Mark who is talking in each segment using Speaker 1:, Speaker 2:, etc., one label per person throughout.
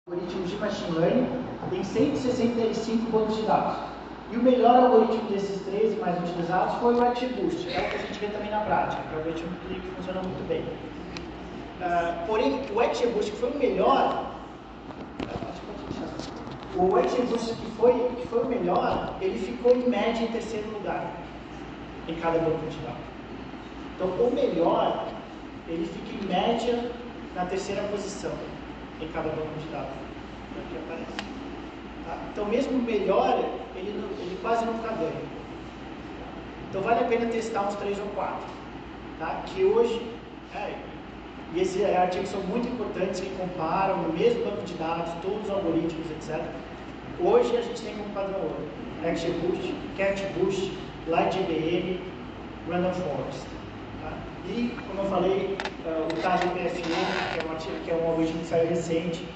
Speaker 1: Algoritmos de Machine Learning tem 165 bancos de dados. E o melhor algoritmo desses três e mais utilizados foi o XGBoost, é o que a gente vê também na prática, que é um algoritmo que funciona muito bem. Porém, o XGBoost que foi o melhor, que foi o melhor, ele ficou em média em terceiro lugar em cada banco de dados. Então, o melhor, ele fica em média na terceira posição em cada banco de dados. Aqui aparece. Tá? Então, mesmo o melhor, ele quase nunca ganha. Então, vale a pena testar uns 3 ou 4. Tá? Que hoje, e esses artigos são muito importantes, que comparam no mesmo banco de dados, todos os algoritmos, etc. Hoje, a gente tem como padrão ouro XGBoost, CatBoost, LightGBM, Random Forest. Tá? E, como eu falei, o TAG-PFE, que é um algoritmo que saiu recente,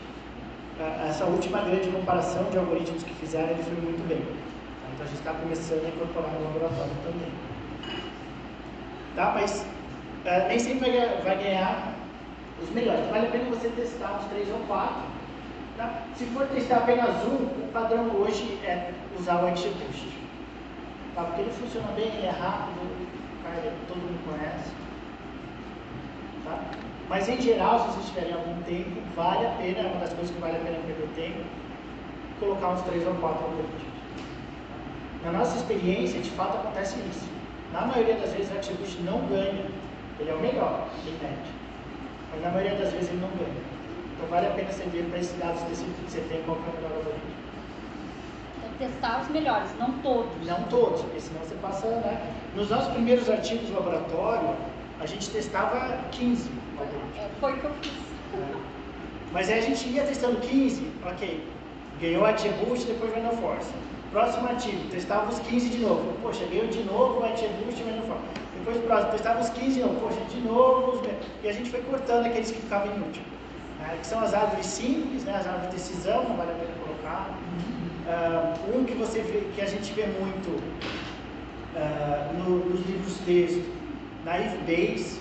Speaker 1: essa última grande comparação de algoritmos que fizeram, ele foi muito bem. Tá? Então, a gente está começando a incorporar no laboratório também. Tá? Mas nem sempre vai ganhar os melhores. Vale a pena você testar uns 3 ou 4. Tá? Se for testar apenas um, o padrão hoje é usar o XGBoost. Tá? Porque ele funciona bem, ele é rápido, todo mundo conhece. Tá? Mas em geral, se vocês tiverem algum tempo, vale a pena, é uma das coisas que vale a pena perder tempo, colocar uns 3 ou 4 algoritmos. Na nossa experiência, de fato, acontece isso. Na maioria das vezes, o XGBoost não ganha. Ele é o melhor, em média. Mas na maioria das vezes ele não ganha. Então vale a pena você ver para esse dado específico que você tem qual é o melhor algoritmo.
Speaker 2: Então, testar os melhores, não todos.
Speaker 1: Não todos, porque senão você passa, né? Nos nossos primeiros artigos do laboratório, a gente testava 15 algoritmos.
Speaker 2: Foi o que eu fiz.
Speaker 1: Mas aí a gente ia testando 15, ok. Ganhou a XGBoost, depois Random Forest. Próximo artigo, testava os 15 de novo. Poxa, ganhou de novo o XGBoost e Random Forest. Depois próximo, testava os 15 de novo. Poxa, de novo. E a gente foi cortando aqueles que ficavam inúteis. Que são as árvores simples, né? As árvores de decisão, não vale a pena colocar. Um que você vê, que a gente vê muito nos livros texto, Naive Bayes,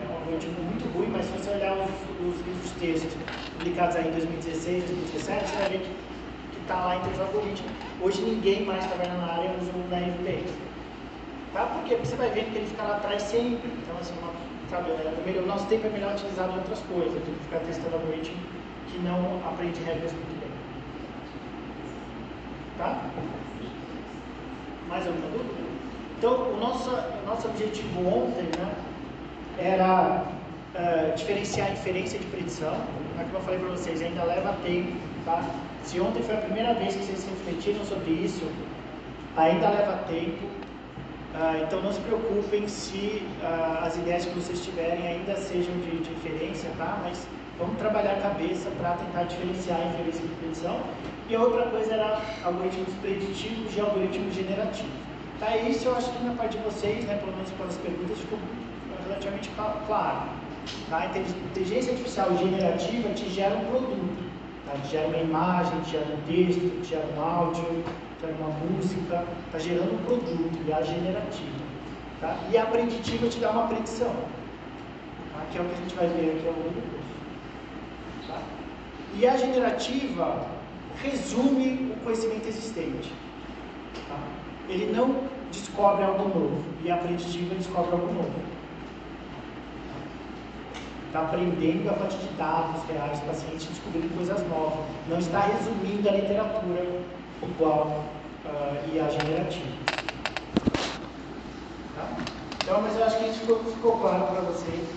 Speaker 1: é um algoritmo muito ruim, mas se você olhar os livros texto publicados aí em 2016, 2017, você vai ver que está lá entre os algoritmos. Hoje ninguém mais trabalhando na área usa o Naive Bayes. Tá? Por quê? Porque você vai ver que ele fica lá atrás sempre. Então, assim, o nosso tempo é melhor utilizado em outras coisas, do que ficar testando algoritmo que não aprende regras muito bem. Tá? Mais alguma dúvida? Então, o nosso objetivo ontem, né, era diferenciar a inferência de predição. Como eu falei para vocês, ainda leva tempo. Tá? Se ontem foi a primeira vez que vocês refletiram sobre isso, ainda leva tempo. Então, não se preocupem se as ideias que vocês tiverem ainda sejam de inferência, tá? Mas vamos trabalhar a cabeça para tentar diferenciar a inferência de predição. E a outra coisa era algoritmos preditivos e algoritmos generativos. Tá? Isso eu acho que na parte de vocês, né, pelo menos com as perguntas, ficou relativamente claro. Tá? A inteligência artificial generativa te gera um produto. Tá? Te gera uma imagem, te gera um texto, te gera um áudio, uma música, está gerando um produto, e a generativa. Tá? E a preditiva te dá uma predição, tá? Que é o que a gente vai ver aqui ao longo do curso. Tá? E a generativa resume o conhecimento existente. Tá? Ele não descobre algo novo, e a preditiva descobre algo novo. Está aprendendo a partir de dados reais do paciente, descobrindo coisas novas. Não está resumindo a literatura igual e a generativa. Tá? Então, mas eu acho que isso ficou claro para vocês.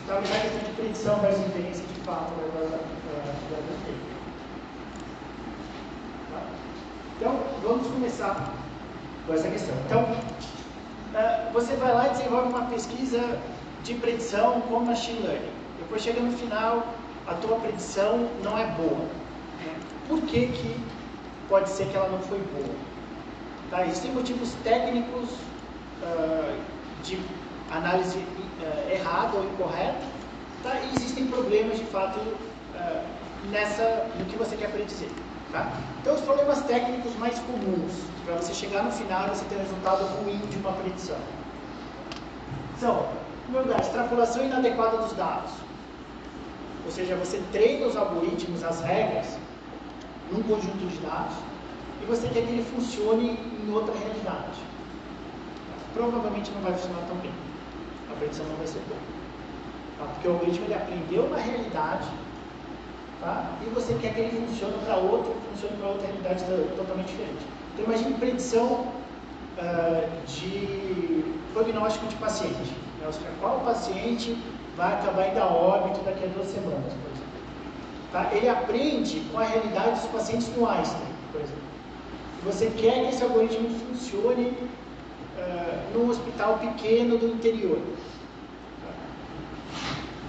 Speaker 1: Talvez a questão de predição versus inferência de fato agora tá? Então, vamos começar com essa questão. Então, você vai lá e desenvolve uma pesquisa de predição com machine learning. Depois chega no final, a tua predição não é boa. Por que pode ser que ela não foi boa? Tá? Existem motivos técnicos de análise errada ou incorreta, tá? E existem problemas de fato no que você quer predizer. Tá? Então, os problemas técnicos mais comuns para você chegar no final e você ter um resultado ruim de uma predição são, em primeiro lugar, extrapolação inadequada dos dados. Ou seja, você treina os algoritmos, as regras, num conjunto de dados, e você quer que ele funcione em outra realidade. Provavelmente não vai funcionar tão bem. A predição não vai ser boa. Tá? Porque o algoritmo ele aprendeu na realidade, tá? E você quer que ele funcione para outra realidade totalmente diferente. Então imagine predição de prognóstico de paciente. Né? Ou seja, qual paciente vai acabar indo a óbito daqui a 2 semanas, por exemplo. Tá? Ele aprende com a realidade dos pacientes no Einstein, por exemplo. Você quer que esse algoritmo funcione num hospital pequeno do interior.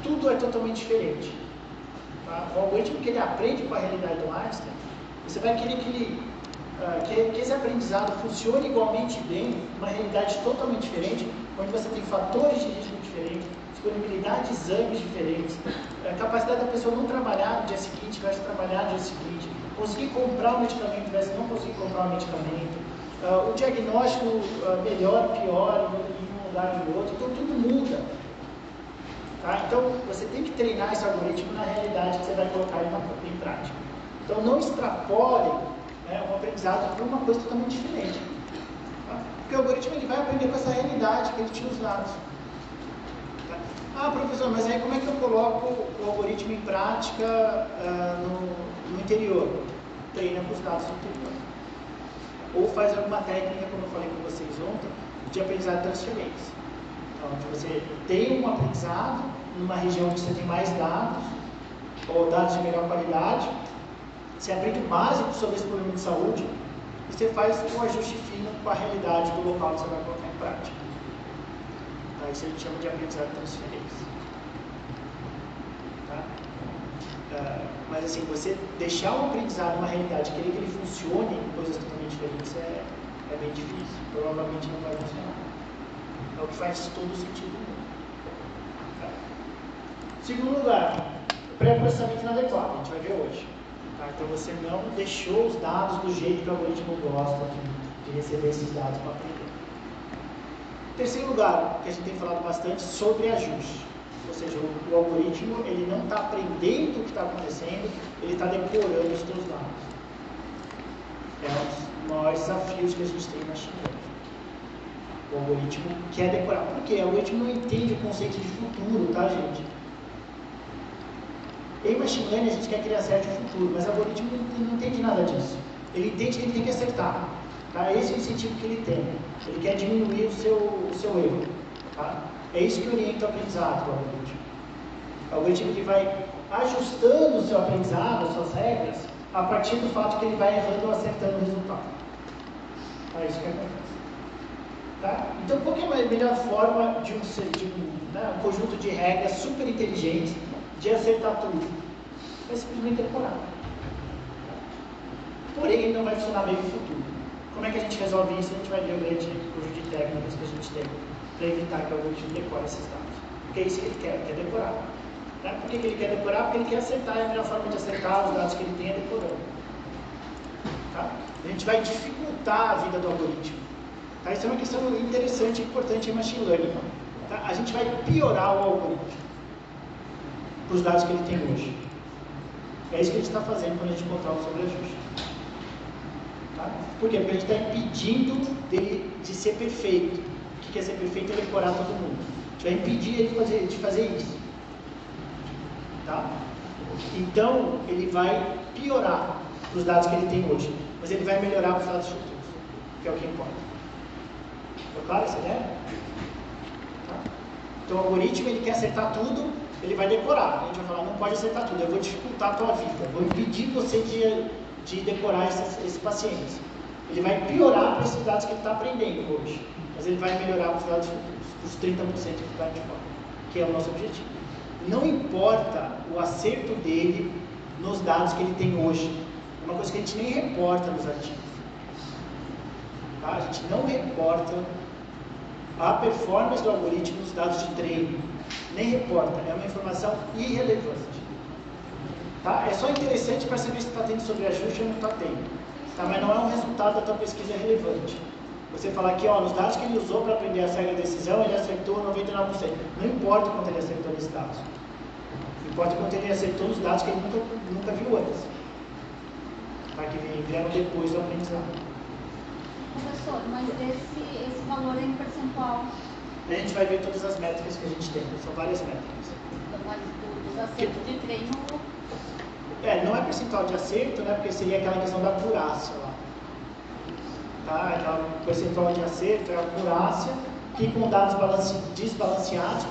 Speaker 1: Tudo é totalmente diferente. Tá? O algoritmo que ele aprende com a realidade do Einstein, você vai querer que esse aprendizado funcione igualmente bem, numa realidade totalmente diferente, onde você tem fatores de risco diferentes, disponibilidade de exames diferentes, a capacidade da pessoa não trabalhar no dia seguinte versus trabalhar no dia seguinte, conseguir comprar um medicamento versus não conseguir comprar um medicamento, o diagnóstico melhor, pior em um lugar e no outro, então tudo muda. Tá? Então você tem que treinar esse algoritmo na realidade que você vai colocar em prática. Então não extrapole, né, um aprendizado para uma coisa totalmente diferente. Tá? Porque o algoritmo ele vai aprender com essa realidade que ele tinha os dados. Tá? Ah, professor, mas aí como é que eu coloco o algoritmo em prática no interior? Treina com os dados do interior. Ou faz alguma técnica, como eu falei com vocês ontem, de aprendizado de transferência. Então, onde você tem um aprendizado numa região que você tem mais dados, ou dados de melhor qualidade, você aprende o básico sobre esse problema de saúde, e você faz um ajuste fino com a realidade do local que você vai colocar em prática. Tá? Isso a gente chama de aprendizado de transferência. Tá? Mas assim, você deixar um aprendizado numa realidade, querer que ele funcione em coisas totalmente diferentes é bem difícil. Provavelmente não vai funcionar. É o que faz todo sentido no mundo. Tá? Segundo lugar, pré-processamento inadequado, a gente vai ver hoje. Tá? Então você não deixou os dados do jeito que o algoritmo gosta de receber esses dados para aprender. Terceiro lugar, que a gente tem falado bastante, sobre ajuste. Ou seja, o algoritmo ele não está aprendendo o que está acontecendo, ele está decorando os seus dados. É um dos maiores desafios que a gente tem na machine learning. O algoritmo quer decorar. Por quê? O algoritmo não entende o conceito de futuro, tá, gente? Em machine learning a gente quer que ele acerte o futuro, mas o algoritmo não entende nada disso. Ele entende que ele tem que acertar. Tá? Esse é o incentivo que ele tem. Ele quer diminuir o seu erro. Tá? É isso que orienta o aprendizado do algoritmo. O algoritmo que vai ajustando o seu aprendizado, as suas regras, a partir do fato que ele vai errando ou acertando o resultado. É isso que acontece. Tá? Então, qual que é a melhor forma de um conjunto de regras super inteligentes de acertar tudo? É simplesmente decorar. Porém, ele não vai funcionar bem no futuro. Como é que a gente resolve isso? A gente vai ver o grande conjunto de técnicas que a gente tem para evitar que o algoritmo decore esses dados. Porque é isso que ele quer decorar. Tá? Por que ele quer decorar? Porque ele quer acertar, e a melhor forma de acertar os dados que ele tem é decorando. Tá? A gente vai dificultar a vida do algoritmo. Tá? Isso é uma questão interessante e importante em machine learning. Tá? A gente vai piorar o algoritmo para os dados que ele tem hoje. É isso que a gente está fazendo quando a gente botar o sobreajuste. Tá? Por quê? Porque a gente está impedindo dele de ser perfeito. O que é ser perfeito é decorar todo mundo. A gente vai impedir ele de fazer isso. Tá? Então, ele vai piorar os dados que ele tem hoje, mas ele vai melhorar os dados futuros, que é o que importa. Ficou claro essa ideia? Tá? Então, o algoritmo ele quer acertar tudo, ele vai decorar. A gente vai falar, não pode acertar tudo, eu vou dificultar a tua vida, vou impedir você de decorar esses pacientes. Ele vai piorar para esses dados que ele está aprendendo hoje, mas ele vai melhorar os dados futuros, os 30% que está de fora, que é o nosso objetivo. Não importa o acerto dele nos dados que ele tem hoje. É uma coisa que a gente nem reporta nos artigos. Tá? A gente não reporta a performance do algoritmo nos dados de treino. Nem reporta. É uma informação irrelevante. Tá? É só interessante para saber se está tendo sobreajuste ou não está tendo. Tá? Mas não é um resultado da tua pesquisa relevante. Você falar aqui, ó, nos dados que ele usou para aprender a regra de decisão, ele acertou 99%. Não importa quanto ele acertou nesses dados. Importa quando ele acertou os dados que ele nunca viu antes, tá? Que vieram depois do aprendizado.
Speaker 2: Professor, mas esse valor é em percentual?
Speaker 1: A gente vai ver todas as métricas que a gente tem, são várias métricas.
Speaker 2: Então, mas dos acertos de treino...
Speaker 1: Não é percentual de acerto, né? Porque seria aquela questão da acurácia lá. Tá? Então, o percentual de acerto é a acurácia, que com dados desbalanceados,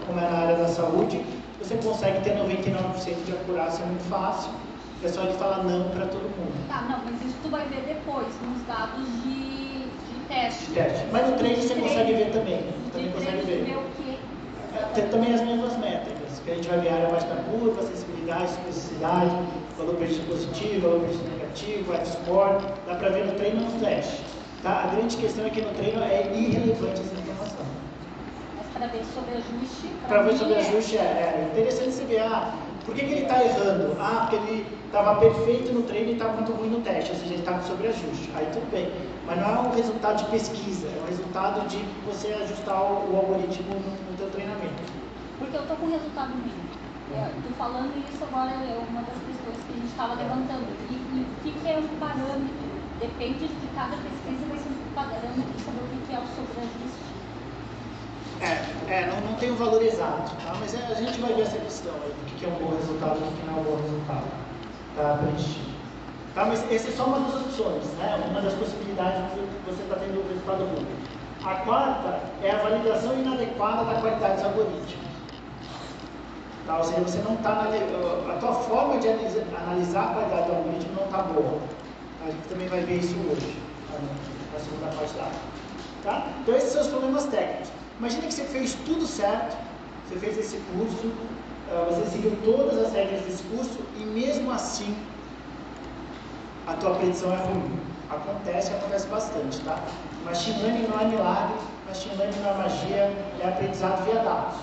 Speaker 1: como é na área da saúde, você consegue ter 99% de acurácia muito fácil. É só ele falar não para todo mundo.
Speaker 2: Tá, não, mas isso tu vai ver depois, nos dados de teste.
Speaker 1: De teste. Mas no treino você consegue ver também. Também consegue ver.
Speaker 2: Ver o quê?
Speaker 1: Tem também as mesmas métricas, que a gente vai ver a área abaixo da curva, sensibilidade, especificidade, valor preditivo positivo, valor preditivo negativo, F-score, dá para ver no treino e no teste. Tá? A grande questão é que no treino é irrelevante essa informação.
Speaker 2: Mas para ver sobre ajuste...
Speaker 1: Para ver sobre ajuste é interessante você ver, por que ele está errando? Porque ele estava perfeito no treino e está muito ruim no teste, ou seja, ele está com sobreajuste. Aí tudo bem, mas não é um resultado de pesquisa, é um resultado de você ajustar o algoritmo no teu treinamento.
Speaker 2: Porque eu estou com resultado mínimo. Estou falando isso agora, é uma das questões que a gente estava levantando. E o que é um parâmetro? Depende de cada pesquisa, vai ser um parâmetro sobre o que é o sobreajuste.
Speaker 1: Não tem um valor exato, tá? Mas a gente vai ver essa questão aí, do que é um bom resultado e o que não é um bom resultado, tá? Preditivo. Tá? Mas essa é só uma das opções, né? Uma das possibilidades que você está tendo o resultado bom. A quarta é a validação inadequada da qualidade dos algoritmos. Tá? Ou seja, você não está a tua forma de analisar a qualidade do algoritmo não está boa. A gente também vai ver isso hoje, na segunda parte da aula. Tá? Então esses são os problemas técnicos. Imagina que você fez tudo certo, você fez esse curso, você seguiu todas as regras desse curso e mesmo assim a tua predição é ruim. Acontece bastante, tá? Machine Learning não é milagre, Machine Learning não é magia, é aprendizado via dados.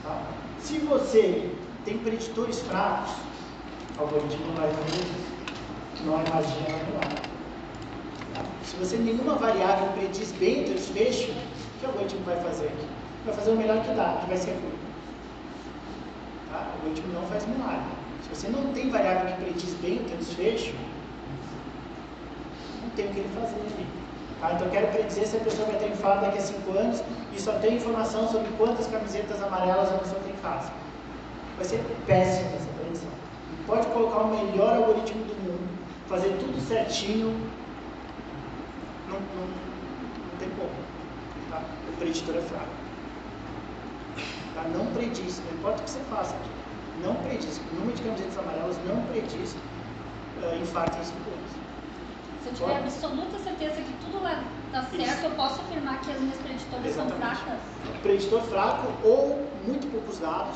Speaker 1: Tá? Se você tem preditores fracos, o algoritmo não vai fazer isso. Não é magia, não é milagre. Tá? Se você nenhuma variável prediz bem o teu desfecho, o que o algoritmo vai fazer aqui? Vai fazer o melhor que dá, que vai ser ruim. Tá? O algoritmo não faz milagre. Se você não tem variável que prediz bem o teu desfecho, não tem o que ele fazer ali. Tá? Então eu quero predizer se a pessoa vai ter infarto daqui a 5 anos e só tem informação sobre quantas camisetas amarelas a pessoa tem em casa. Vai ser péssima essa predição. E pode colocar o melhor algoritmo do mundo, fazer tudo certinho, não tem como. Tá? O preditor é fraco. Tá? Não prediz, não importa o que você faça aqui. Não prediz. O número de camisetas amarelas não prediz infarto em 5 anos.
Speaker 2: Se eu tiver absoluta certeza que tudo lá está certo, eu posso afirmar que as minhas preditoras são fracas?
Speaker 1: Preditor fraco ou muito poucos dados,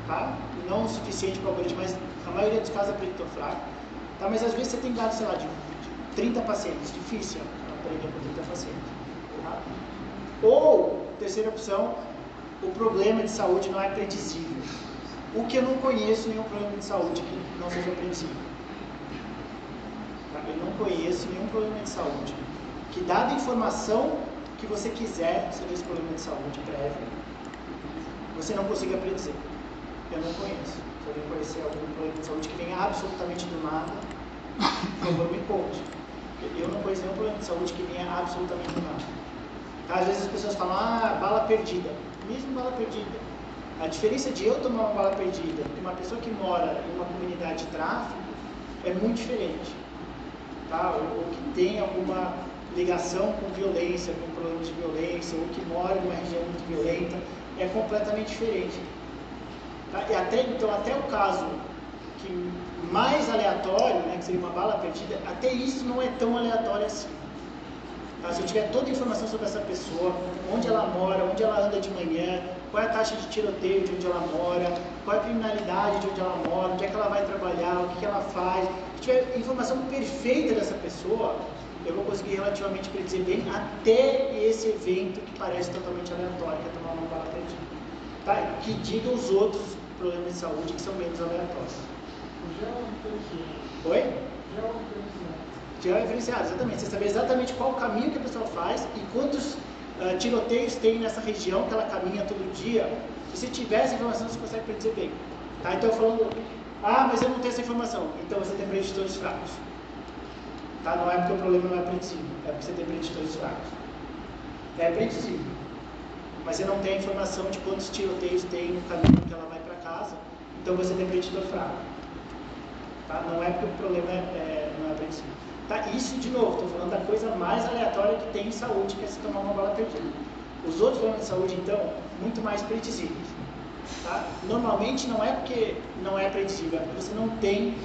Speaker 1: tá? Não o suficiente para o algoritmo, mas a maioria dos casos é preditor fraco. Tá? Mas às vezes você tem dados, sei lá, de 30 pacientes, difícil aprender com 30 pacientes. Tá? Ou, terceira opção, o problema de saúde não é predizível. O que eu não conheço nenhum problema de saúde que não seja predizível. Tá? Eu não conheço nenhum problema de saúde que, dada a informação que você quiser sobre esse problema de saúde prévio, você não consiga predizer. Eu não conheço. Se alguém conhecer algum problema de saúde que venha absolutamente do nada, por favor, me conte. Eu não conheço nenhum problema de saúde que venha absolutamente do nada. Tá? Às vezes as pessoas falam, bala perdida. Mesmo bala perdida. A diferença de eu tomar uma bala perdida e uma pessoa que mora em uma comunidade de tráfico é muito diferente. Tá? Ou que tem alguma ligação com violência, com problemas de violência, ou que mora em uma região muito violenta, é completamente diferente. Tá? E até o caso que mais aleatório, né, que seria uma bala perdida, até isso não é tão aleatório assim. Tá? Se eu tiver toda a informação sobre essa pessoa, onde ela mora, onde ela anda de manhã, qual é a taxa de tiroteio de onde ela mora, qual é a criminalidade de onde ela mora, onde é que ela vai trabalhar, o que ela faz, se tiver informação perfeita dessa pessoa, eu vou conseguir relativamente predizer bem até esse evento que parece totalmente aleatório, que é tomar uma bala perdida. Tá? Que diga os outros problemas de saúde que são menos aleatórios. Oi? Georreferenciado, exatamente. Você saber exatamente qual o caminho que a pessoa faz e quantos tiroteios tem nessa região que ela caminha todo dia. Se você tiver essa informação, você consegue predizer bem. Tá? Então, falando, mas eu não tenho essa informação. Então, você tem preditores fracos. Tá? Não é porque o problema não é predizível, é porque você tem preditores fracos. É predizível, mas você não tem a informação de quantos tiroteios tem no caminho que ela vai para casa, então você tem preditor fraco. Tá? Não é porque o problema não é predizível. Tá? Isso, de novo, estou falando da coisa mais aleatória que tem em saúde, que é se tomar uma bala perdida. Os outros problemas de saúde, então, muito mais predizíveis. Tá? Normalmente não é porque não é predizível, é porque você não tem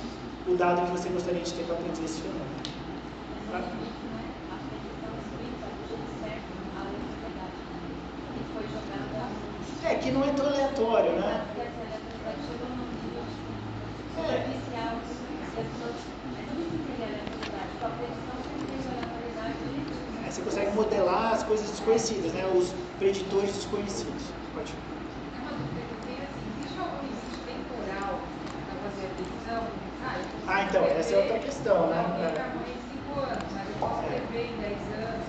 Speaker 1: o dado que você gostaria de ter para predizer esse fenômeno. Tá? Que não é tão aleatório, né? Você consegue modelar as coisas desconhecidas, né? Os preditores desconhecidos. Pode falar.
Speaker 3: É uma dúvida que eu tenho assim, existe algum limite temporal para fazer a predição?
Speaker 1: Então, essa é outra questão, né?
Speaker 3: Em 5 anos, mas eu posso prever em 10 anos,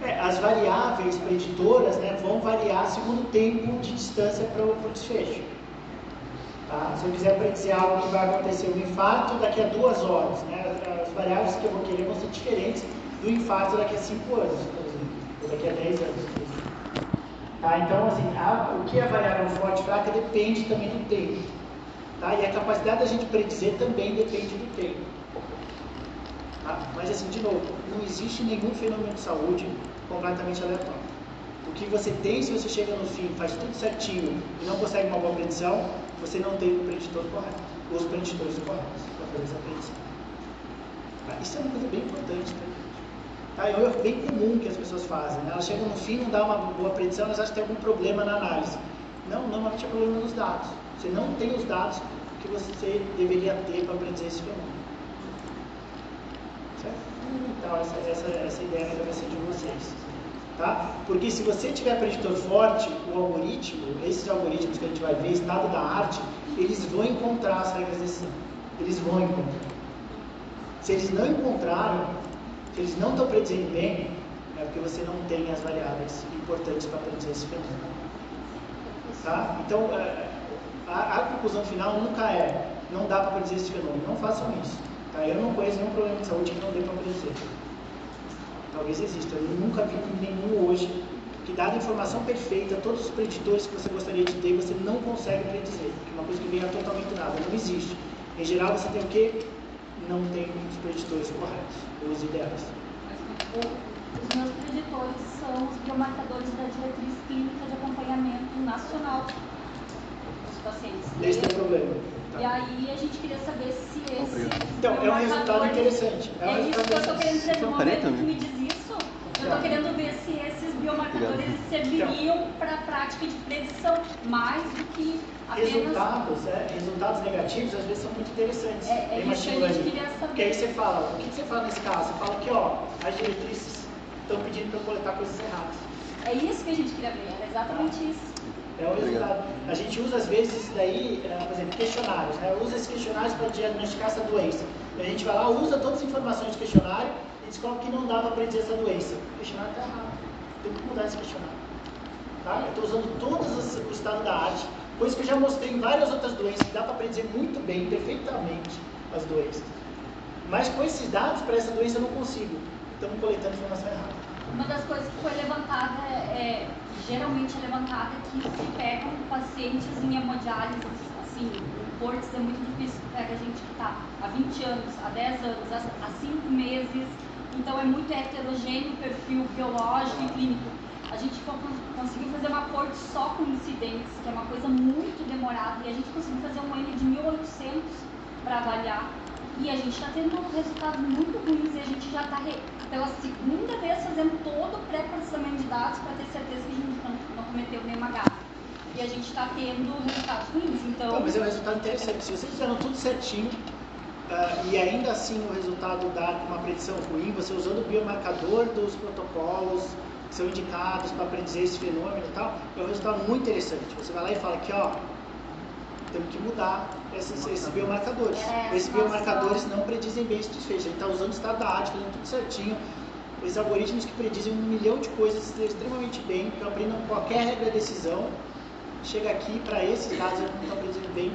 Speaker 3: 15 anos.
Speaker 1: As variáveis preditoras, né, vão variar segundo o tempo de distância para o desfecho. Tá? Se eu quiser predizer algo que vai acontecer um infarto daqui a 2 horas, né, as variáveis que eu vou querer vão ser diferentes do infarto daqui a 5 anos, por exemplo, ou daqui a 10 anos, por exemplo. Tá? Então, assim, o que é variável forte e fraca depende também do tempo. Tá? E a capacidade da gente predizer também depende do tempo. Tá? Mas, assim, de novo, não existe nenhum fenômeno de saúde completamente aleatório. O que você tem, se você chega no fim, faz tudo certinho e não consegue uma boa predição, você não tem o preditor correto, os preditores corretos para fazer essa predição. Tá? Isso é uma coisa bem importante para a gente. Tá? É um erro bem comum que as pessoas fazem. Né? Elas chegam no fim, não dá uma boa predição, elas acham que tem algum problema na análise. Não, normalmente é problema nos dados. Você não tem os dados que você deveria ter para predizer esse fenômeno. Certo? Então, essa ideia deve ser de vocês. Tá? Porque se você tiver preditor forte, o algoritmo, esses algoritmos que a gente vai ver, estado da arte, eles vão encontrar as regras desse ano. Eles vão encontrar. Se eles não encontraram, se eles não estão predizendo bem, é porque você não tem as variáveis importantes para predizer esse fenômeno. Tá? Então, a conclusão final nunca é, não dá para predizer esse fenômeno. Não façam isso. Tá? Eu não conheço nenhum problema de saúde que não dê para predizer. Talvez exista, eu nunca vi nenhum hoje que, dada a informação perfeita, todos os preditores que você gostaria de ter, você não consegue predizer, que é uma coisa que vem totalmente do nada, não existe. Em geral, você tem o quê? Não tem os preditores corretos, os ideais.
Speaker 2: Os meus preditores são os biomarcadores da diretriz clínica de acompanhamento nacional dos pacientes.
Speaker 1: Esse é o problema.
Speaker 2: E aí a gente queria saber se esse...
Speaker 1: Então, é um resultado interessante.
Speaker 2: É isso que eu estou querendo dizer. No momento que me diz isso, eu estou querendo ver se esses biomarcadores serviriam para a prática de predição, mais do que apenas...
Speaker 1: Resultados negativos às vezes são muito interessantes.
Speaker 2: É isso que a gente queria saber.
Speaker 1: Porque aí você fala, o que você fala nesse caso? Você fala que, as diretrizes estão pedindo para eu coletar coisas erradas.
Speaker 2: É isso que a gente queria ver, era exatamente isso.
Speaker 1: É o resultado. A gente usa às vezes isso daí, por exemplo, questionários, né? Usa esses questionários para diagnosticar essa doença. A gente vai lá, usa todas as informações do questionário e descobre que não dá para predizer essa doença. O questionário está errado. Tem que mudar esse questionário. Tá? Eu estou usando todos o estado da arte, coisa que eu já mostrei em várias outras doenças, que dá para predizer muito bem, perfeitamente, as doenças. Mas com esses dados, para essa doença eu não consigo. Estamos coletando informação errada.
Speaker 2: Uma das coisas que foi levantada, geralmente é levantada, que se pegam pacientes em hemodiálise, assim, o córtex é muito difícil, pega gente que está há 20 anos, há 10 anos, há 5 meses, então é muito heterogêneo o perfil biológico e clínico. A gente conseguiu fazer uma corte só com incidentes, que é uma coisa muito demorada, e a gente conseguiu fazer um N de 1800 para avaliar. E a gente está tendo resultados muito ruins e a gente já está pela segunda vez fazendo todo o pré-processamento de dados para ter certeza que a gente não cometeu nenhuma gafe. E a gente está tendo resultados ruins, então...
Speaker 1: Mas é um resultado interessante. Se vocês fizeram tudo certinho e ainda assim o resultado dá uma predição ruim, você usando o biomarcador dos protocolos que são indicados para predizer esse fenômeno e tal, é um resultado muito interessante. Você vai lá e fala que, temos que mudar esses biomarcadores. Esses biomarcadores não predizem bem esse desfecho. A gente está usando o estado da arte, fazendo tudo certinho. Esses algoritmos que predizem 1 milhão de coisas extremamente bem, que aprendam qualquer regra de decisão, chega aqui, para esses dados, eles não estão predizindo bem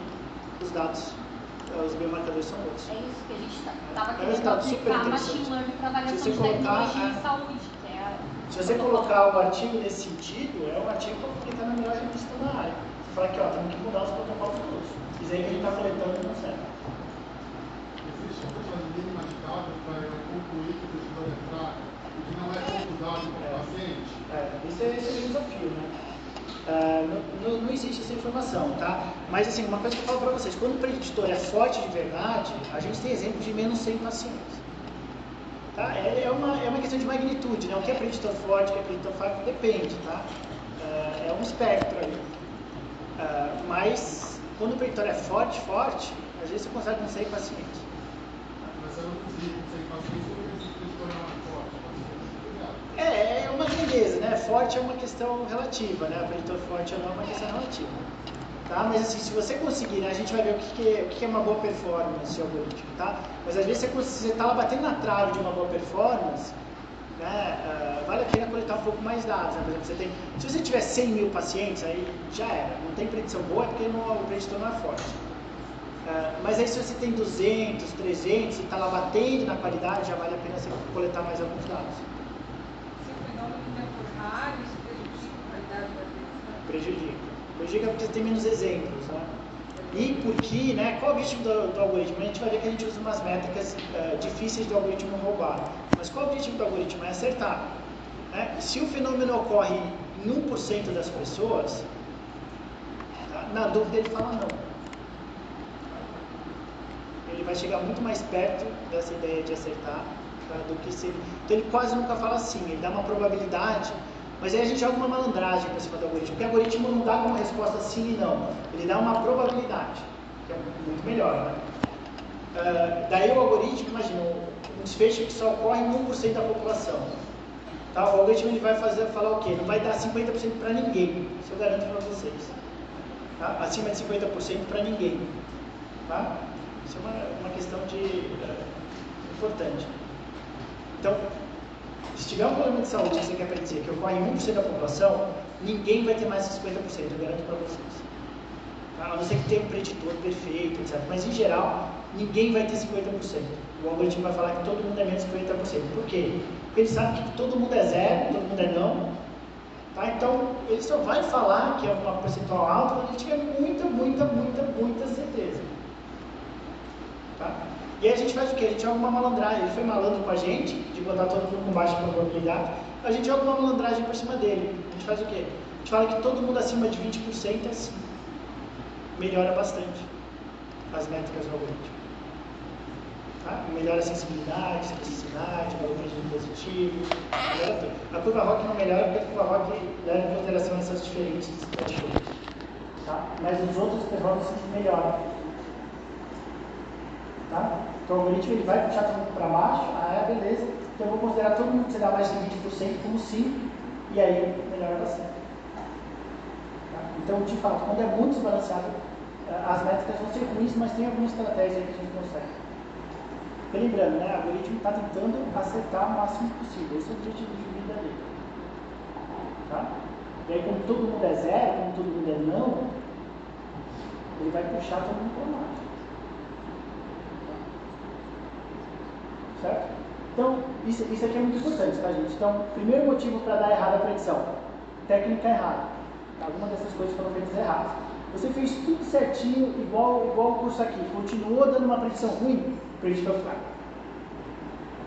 Speaker 1: os dados, os biomarcadores são outros.
Speaker 2: É isso que a gente estava
Speaker 1: É um
Speaker 2: querendo
Speaker 1: resultado super
Speaker 2: aplicar
Speaker 1: interessante.
Speaker 2: machine learning para avaliação
Speaker 1: Se você
Speaker 2: de
Speaker 1: colocar,
Speaker 2: tecnologia em saúde, que é
Speaker 1: se você colocar o artigo nesse sentido, é um artigo para publicar na melhor revista da área. Você fala aqui, ó, temos que mudar os protocolos todos. Isso aí que a gente está coletando não serve.
Speaker 4: Existe uma mínima de dados para eu concluir que o pesquisador é fraco, o que não é pouco dado para o paciente?
Speaker 1: Esse é o desafio, né? Não existe essa informação, tá? Mas assim, uma coisa que eu falo para vocês, quando o preditor é forte de verdade, a gente tem exemplos de menos 100 pacientes. Tá? É uma questão de magnitude, né? O que é preditor forte, o que é preditor fraco, depende, tá? É um espectro aí. Mas quando o preditor é forte, às vezes você consegue com 100 pacientes.
Speaker 4: Mas eu não consigo 100 pacientes, eu preciso que o preditor não é forte.
Speaker 1: É uma grandeza, né? Forte é uma questão relativa, né? Preditor forte ou não é uma questão relativa. Tá? Mas assim, se você conseguir, né, a gente vai ver o que é uma boa performance no algoritmo, tá? Mas às vezes você está lá batendo na trave de uma boa performance, né, vale a pena coletar um pouco mais dados, né? Por exemplo, se você tiver 100 mil pacientes, aí já era, não tem predição boa, é porque o preditor não é forte. Mas aí se você tem 200, 300 e está lá batendo na qualidade, já vale a pena você coletar mais alguns dados.
Speaker 3: Se o fenômeno é por raro, isso prejudica a qualidade da atenção?
Speaker 1: Prejudica porque tem menos exemplos, né? E porque, né, qual é o objetivo do algoritmo? A gente vai ver que a gente usa umas métricas difíceis do algoritmo roubar. Mas qual é o objetivo do algoritmo? É acertar. Né? Se o fenômeno ocorre em 1% das pessoas, tá? Na dúvida ele fala não. Ele vai chegar muito mais perto dessa ideia de acertar, tá, do que se ele... Então ele quase nunca fala sim, ele dá uma probabilidade. Mas aí a gente joga uma malandragem por cima do algoritmo, porque o algoritmo não dá como resposta sim e não, ele dá uma probabilidade, que é muito melhor, né? Daí o algoritmo, imagina, um desfecho que só ocorre em 1% da população. Tá? O algoritmo ele vai falar o quê? Não vai dar 50% para ninguém, isso eu garanto para vocês. Tá? Acima de 50% para ninguém. Tá? Isso é uma questão importante. Então, se tiver um problema de saúde que você quer predizer que ocorre em 1% da população, ninguém vai ter mais de 50%, eu garanto para vocês. Tá? A não ser que tenha um preditor perfeito, etc. Mas em geral, ninguém vai ter 50%. O algoritmo vai falar que todo mundo é menos de 50%. Por quê? Porque ele sabe que todo mundo é zero, todo mundo é não. Tá? Então, ele só vai falar que é uma percentual alta quando ele tiver muita certeza. Tá? E aí a gente faz o quê? A gente joga uma malandragem. Ele foi malandro com a gente, de botar todo mundo com baixa probabilidade. A gente joga uma malandragem por cima dele. A gente faz o quê? A gente fala que todo mundo acima de 20% é assim. Melhora bastante as métricas do algoritmo. Tá? Melhora a sensibilidade, especificidade, valor preditivo positivo, melhora tudo. A curva ROC não melhora porque a curva ROC leva em consideração essas diferentes thresholds. Tá? Mas os outros performances melhoram. Tá? Então o algoritmo ele vai puxar todo mundo para baixo, beleza, então eu vou considerar todo mundo que você dá mais de 20% como sim, e aí melhora bastante. Tá? Então, de fato, quando é muito desbalanceado, as métricas vão ser ruins, mas tem alguma estratégia aí que a gente consegue. E lembrando, né, o algoritmo está tentando acertar o máximo possível, esse é o objetivo de vida dele. Tá? E aí, quando todo mundo é zero, quando todo mundo é não, ele vai puxar todo mundo para baixo. Certo? Então, isso aqui é muito importante, tá, gente? Então, primeiro motivo para dar errada a predição: técnica errada. Alguma dessas coisas foram feitas erradas. Você fez tudo certinho, igual o curso aqui, continuou dando uma predição ruim, preditor fraco.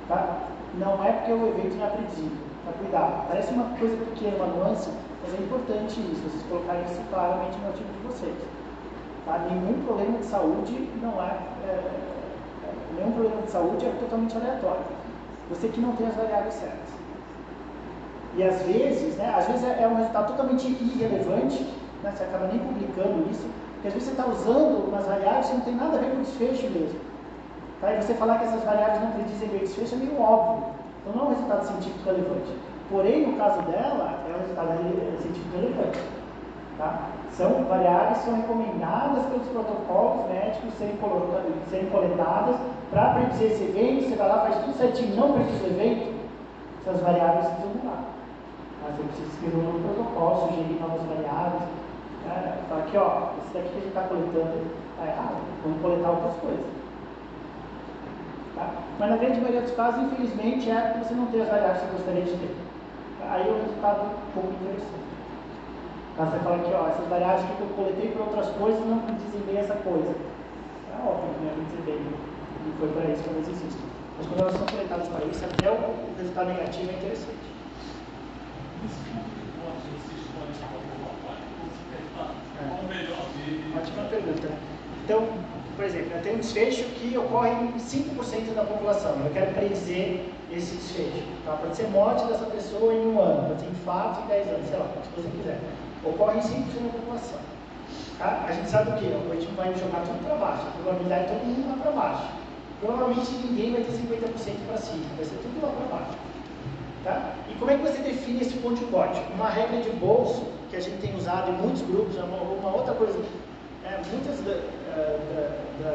Speaker 1: Tá? Não é porque o evento não é predizido. Tá? Cuidado. Parece uma coisa pequena, uma nuance, mas é importante isso, vocês colocarem isso claramente no artigo de vocês. Tá? Nenhum problema de saúde não nenhum problema de saúde é totalmente aleatório. Você que não tem as variáveis certas. E às vezes é um resultado totalmente irrelevante, né? Você acaba nem publicando isso, porque às vezes você está usando umas variáveis que não tem nada a ver com o desfecho mesmo. Tá? E você falar que essas variáveis não predizem bem o desfecho é meio óbvio. Então não é um resultado científico relevante. Porém, no caso dela, é um resultado científico relevante. Tá? São variáveis que são recomendadas pelos protocolos médicos serem coletadas para predizer esse evento. Você vai lá, faz tudo certinho, não prediz o evento, essas variáveis precisam mudar. Você precisa escrever um novo protocolo, sugerir novas variáveis. Fala aqui, ó, isso daqui que a gente está coletando está errado, vamos coletar outras coisas. Tá? Mas na grande maioria dos casos, infelizmente, é que você não tem as variáveis que você gostaria de ter. Aí o resultado é um pouco interessante. Você fala aqui, ó, essas variáveis que eu coletei por outras coisas não dizem bem essa coisa. É óbvio que não é dizer bem, e foi para isso que elas existem. Mas quando elas são coletadas para isso, até o resultado negativo é interessante. Ótima pergunta. Então, por exemplo, eu tenho um desfecho que ocorre em 5% da população. Eu quero predizer esse desfecho. Tá? Pode ser morte dessa pessoa em 1 ano, pode ser infarto em 10 anos, sei lá, se você quiser. Ocorre em 5% da população. Tá? A gente sabe o que? O algoritmo vai jogar tudo para baixo. A probabilidade de todo mundo lá para baixo. Provavelmente ninguém vai ter 50% para cima, vai ser tudo lá para baixo. Tá? E como é que você define esse ponto de corte? Uma regra de bolso que a gente tem usado em muitos grupos, uma outra coisa, muitas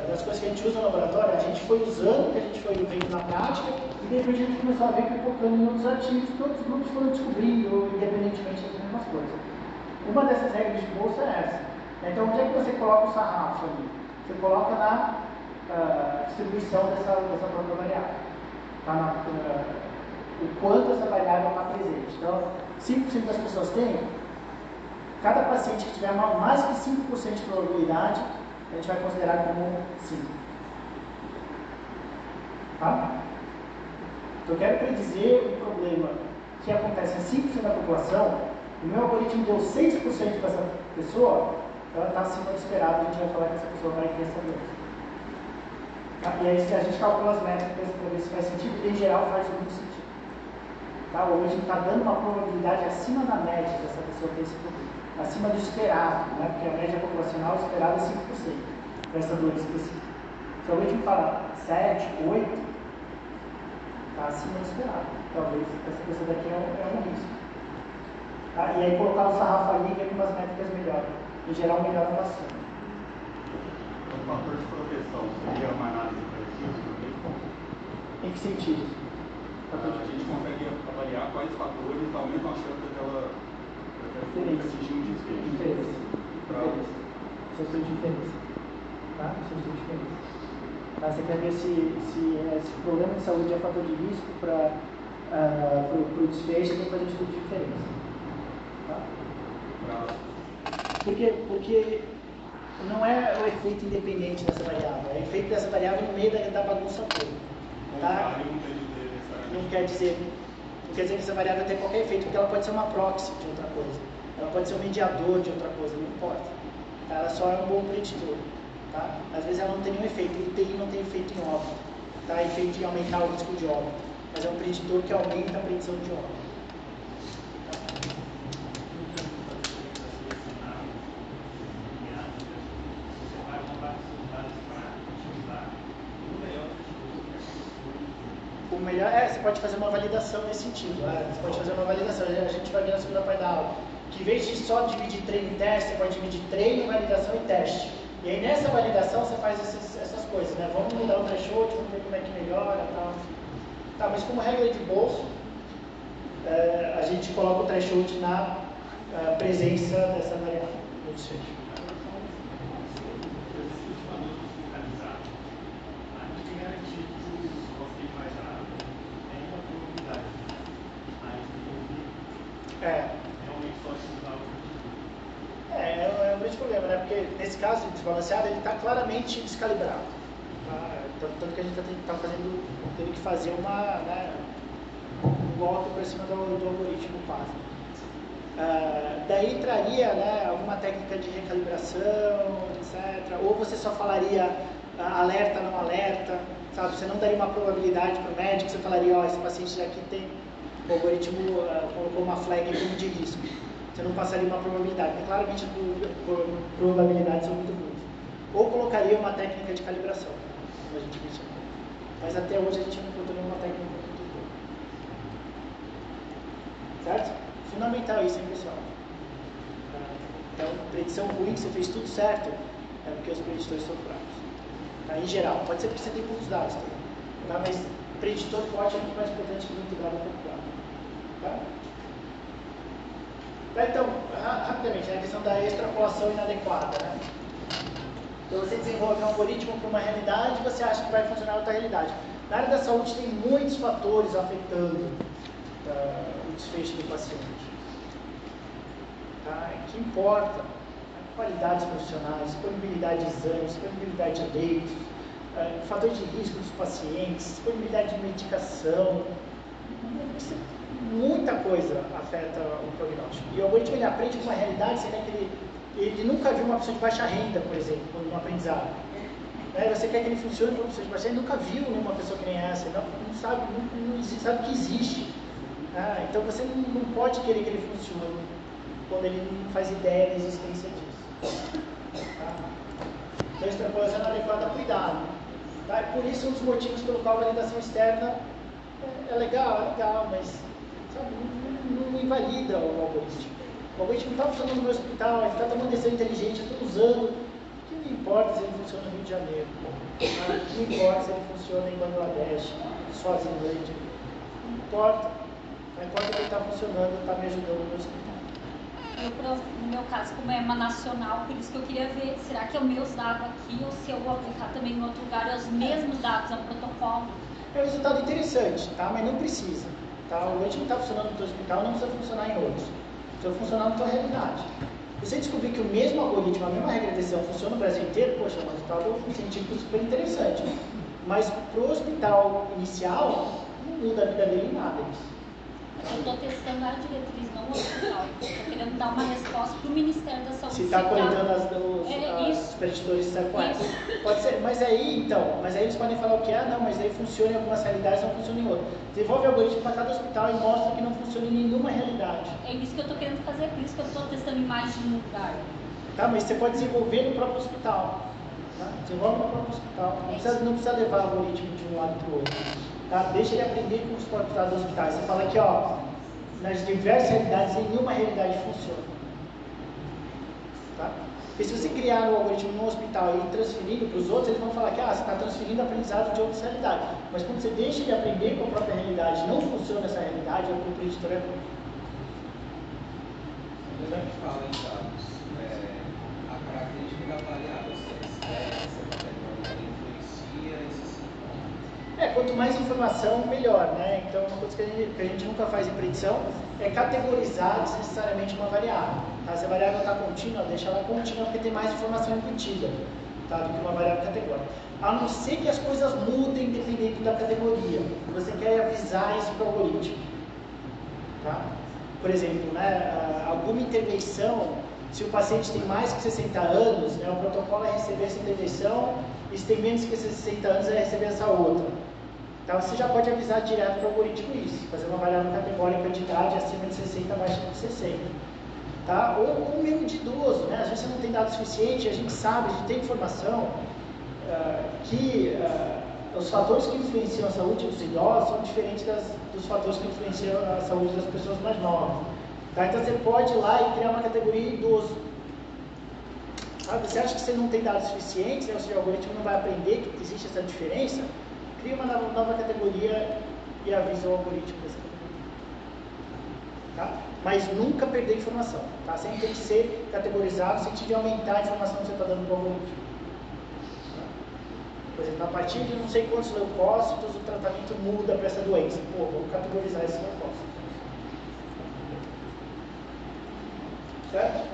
Speaker 1: das coisas que a gente usa no laboratório, a gente foi usando, que a gente foi vendo na prática, e de repente a gente começou a ver que focando em outros artigos, que outros grupos foram descobrindo, independentemente das mesmas coisas. Uma dessas regras de bolso é essa. Então, onde é que você coloca o sarrafo ali? Você coloca na distribuição dessa própria variável. Tá? O quanto essa variável está presente. Então, 5% das pessoas têm. Cada paciente que tiver mais que 5% de probabilidade, a gente vai considerar como 5. Tá? Então, eu quero predizer o problema que acontece em 5% da população. O meu algoritmo deu 6% para essa pessoa, ela está acima do esperado, a gente vai falar que essa pessoa vai ter essa doença. Tá? E aí a gente calcula as métricas para ver se faz sentido, e em geral faz muito sentido. Tá? O algoritmo está dando uma probabilidade acima da média dessa pessoa ter esse problema. Acima do esperado, né? Porque a média populacional esperada é 5% para essa doença específica. Se o algoritmo fala 7, 8, está acima do esperado. Talvez essa pessoa daqui é um risco. Tá? E aí colocar o sarrafo ali e algumas métricas melhoram. Em geral, melhora bastante.
Speaker 5: O fator de proteção seria uma análise precisa também?
Speaker 1: Em que sentido?
Speaker 5: A gente consegue avaliar quais fatores aumentam a chance daquela atingir um desfecho.
Speaker 1: Diferença. Sensor de diferença. Tá? Sensor de diferença. Tá? Você quer ver se esse problema de saúde é fator de risco para o desfecho, tem que fazer um estudo de diferença. Tá? Porque não é o efeito independente dessa variável, é o efeito dessa variável no meio da bagunça toda. Tá? Não quer dizer que essa variável tem qualquer efeito, porque ela pode ser uma proxy de outra coisa, ela pode ser um mediador de outra coisa, não importa. Tá? Ela só é um bom preditor. Tá? Às vezes ela não tem nenhum efeito, o UTI não tem efeito em óbito, tá? Efeito em aumentar o risco de óbito, mas é um preditor que aumenta a predição de óbito. O melhor você pode fazer uma validação nesse sentido. Você pode fazer uma validação. A gente vai ver na segunda parte da aula. Que em vez de só dividir treino e teste, você pode dividir treino, validação e teste. E aí nessa validação você faz essas coisas, né? Vamos mudar o threshold, vamos ver como é que melhora e tal. Tá, mas como regra de bolso, a gente coloca o threshold na presença dessa variável no desfecho. É um grande problema, né? Porque nesse caso desbalanceado ele está claramente descalibrado. Tá? Tanto que a gente está tendo que fazer um golpe por cima do algoritmo quase. Daí entraria, né, alguma técnica de recalibração, etc. Ou você só falaria alerta, não alerta, sabe? Você não daria uma probabilidade para o médico, você falaria, esse paciente aqui tem, o algoritmo colocou uma flag como de risco. Você não passaria uma probabilidade, porque claramente as probabilidades são muito ruins. Ou colocaria uma técnica de calibração, como a gente mencionou. Mas até hoje a gente não encontrou nenhuma técnica muito boa. Certo? Fundamental isso, hein, pessoal? Então, predição ruim, que você fez tudo certo, é porque os preditores são fracos. Tá? Em geral, pode ser porque você tem poucos dados também. Tá? Mas preditor forte é muito mais importante que muito dado pouco dado. Tá? Tá, então, rapidamente, a questão da extrapolação inadequada, né? Então você desenvolve um algoritmo para uma realidade e você acha que vai funcionar outra realidade. Na área da saúde tem muitos fatores afetando o desfecho do paciente. Tá? O que importa? Qualidades profissionais, disponibilidade de exames, disponibilidade de leitos, fator de risco dos pacientes, disponibilidade de medicação. Muita coisa afeta o prognóstico. E o algoritmo ele aprende com uma realidade, você quer que ele nunca viu uma pessoa de baixa renda, por exemplo, no aprendizado. Você quer que ele funcione para uma pessoa de baixa renda, nunca viu nenhuma pessoa que nem essa, não sabe que existe. Então você não pode querer que ele funcione quando ele não faz ideia da existência disso. Tá? Então, extrapolação inadequada, cuidado. Tá? Por isso, um dos motivos pelo qual a validação externa é legal, mas sabe, não invalida o algoritmo. O algoritmo está funcionando no meu hospital, ele está tomando decisão inteligente, eu estou usando. O que me importa se ele funciona no Rio de Janeiro? O que me importa se ele funciona em Bangladesh, Suazilândia? Não importa. Não importa que ele está funcionando, está me ajudando no meu hospital.
Speaker 2: No meu caso, como é uma nacional, por isso que eu queria ver, será que é os meus dados aqui ou se eu vou aplicar também em outro lugar, é os mesmos dados, é um protocolo?
Speaker 1: É um resultado interessante, tá? Mas não precisa. Tá? O algoritmo está funcionando no teu hospital, não precisa funcionar em outros. Precisa funcionar na tua realidade. Se você descobrir que o mesmo algoritmo, a mesma regra de decisão funciona no Brasil inteiro, poxa, é um resultado científico super interessante. Mas para o hospital inicial, não muda a vida dele em nada isso.
Speaker 2: Eu estou testando a diretriz, não o hospital. Estou querendo dar uma resposta para o Ministério da Saúde.
Speaker 1: Se está coletando os preditores sequais. Pode ser, mas aí eles podem falar o que é, não, mas aí funciona em algumas realidades, não funciona em outras. Desenvolve o algoritmo para cada hospital e mostra que não funciona em nenhuma realidade.
Speaker 2: É isso que eu estou querendo fazer, por isso que eu estou testando em mais de um lugar.
Speaker 1: Tá, mas você pode desenvolver no próprio hospital. Tá? Desenvolve no próprio hospital. Não precisa levar o algoritmo de um lado para o outro. Tá? Deixa ele aprender com os próprios dados dos hospitais. Você fala aqui, ó, nas diversas realidades, em nenhuma realidade funciona. Tá? Porque se você criar um algoritmo no hospital e ir transferindo para os outros, eles vão falar que você está transferindo aprendizado de outras realidades. Mas quando você deixa ele aprender com a própria realidade, não funciona essa realidade, é o que o preditor é bom.
Speaker 6: Quando a gente fala em dados, a característica da variável, essa categoria influencia esse sintoma?
Speaker 1: Quanto mais informação, melhor, né? Então, uma coisa que a gente nunca faz em predição é categorizar desnecessariamente uma variável. Tá? Se a variável está contínua, deixa ela contínua porque tem mais informação embutida, tá? Do que uma variável categórica. A não ser que as coisas mudem dependendo da categoria. Você quer avisar isso para o algoritmo. Tá? Por exemplo, né, alguma intervenção, se o paciente tem mais que 60 anos, né, o protocolo é receber essa intervenção, e se tem menos que 60 anos, é receber essa outra. Então, você já pode avisar direto para o algoritmo isso, fazer uma variável categórica de idade acima de 60, abaixo de 60. Tá? Ou mesmo de idoso, né? Às vezes você não tem dado suficiente, a gente sabe, a gente tem informação que os fatores que influenciam a saúde dos idosos são diferentes dos fatores que influenciam a saúde das pessoas mais novas. Tá? Então você pode ir lá e criar uma categoria idoso. Sabe? Você acha que você não tem dados suficientes, né? O seu algoritmo não vai aprender que existe essa diferença? Cria uma nova categoria e avisa o algoritmo dessa categoria. Tá? Mas nunca perder informação. Tá? Sempre tem que ser categorizado no sentido de aumentar a informação que você está dando para o algoritmo. Por exemplo, a partir de não sei quantos leucócitos, o tratamento muda para essa doença. Pô, vamos categorizar esse leucócito. Certo?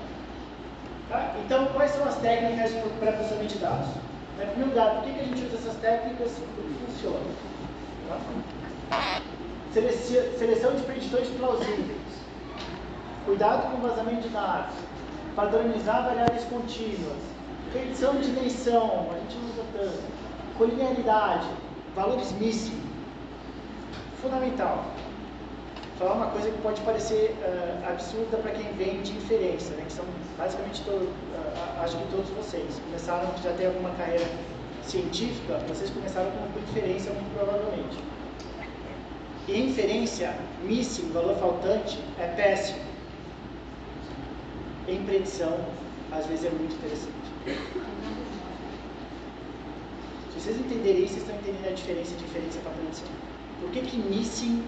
Speaker 1: Tá? Então, quais são as técnicas para processamento de dados? Em primeiro lugar, por que a gente usa essas técnicas? Porque funciona. Tá? Seleção de preditores plausíveis. Cuidado com o vazamento de dados. Padronizar variáveis contínuas. Redução de dimensão, a gente não usa tanto. Colinearidade, valores missing. Fundamental. Falar uma coisa que pode parecer absurda para quem vem de inferência, né? Que são basicamente acho que todos vocês começaram, já tem alguma carreira científica, vocês começaram com inferência muito provavelmente. E inferência, missing, valor faltante, é péssimo. Em predição, às vezes é muito interessante. Se vocês entenderem isso, vocês estão entendendo a diferença de inferência para predição. Por que missing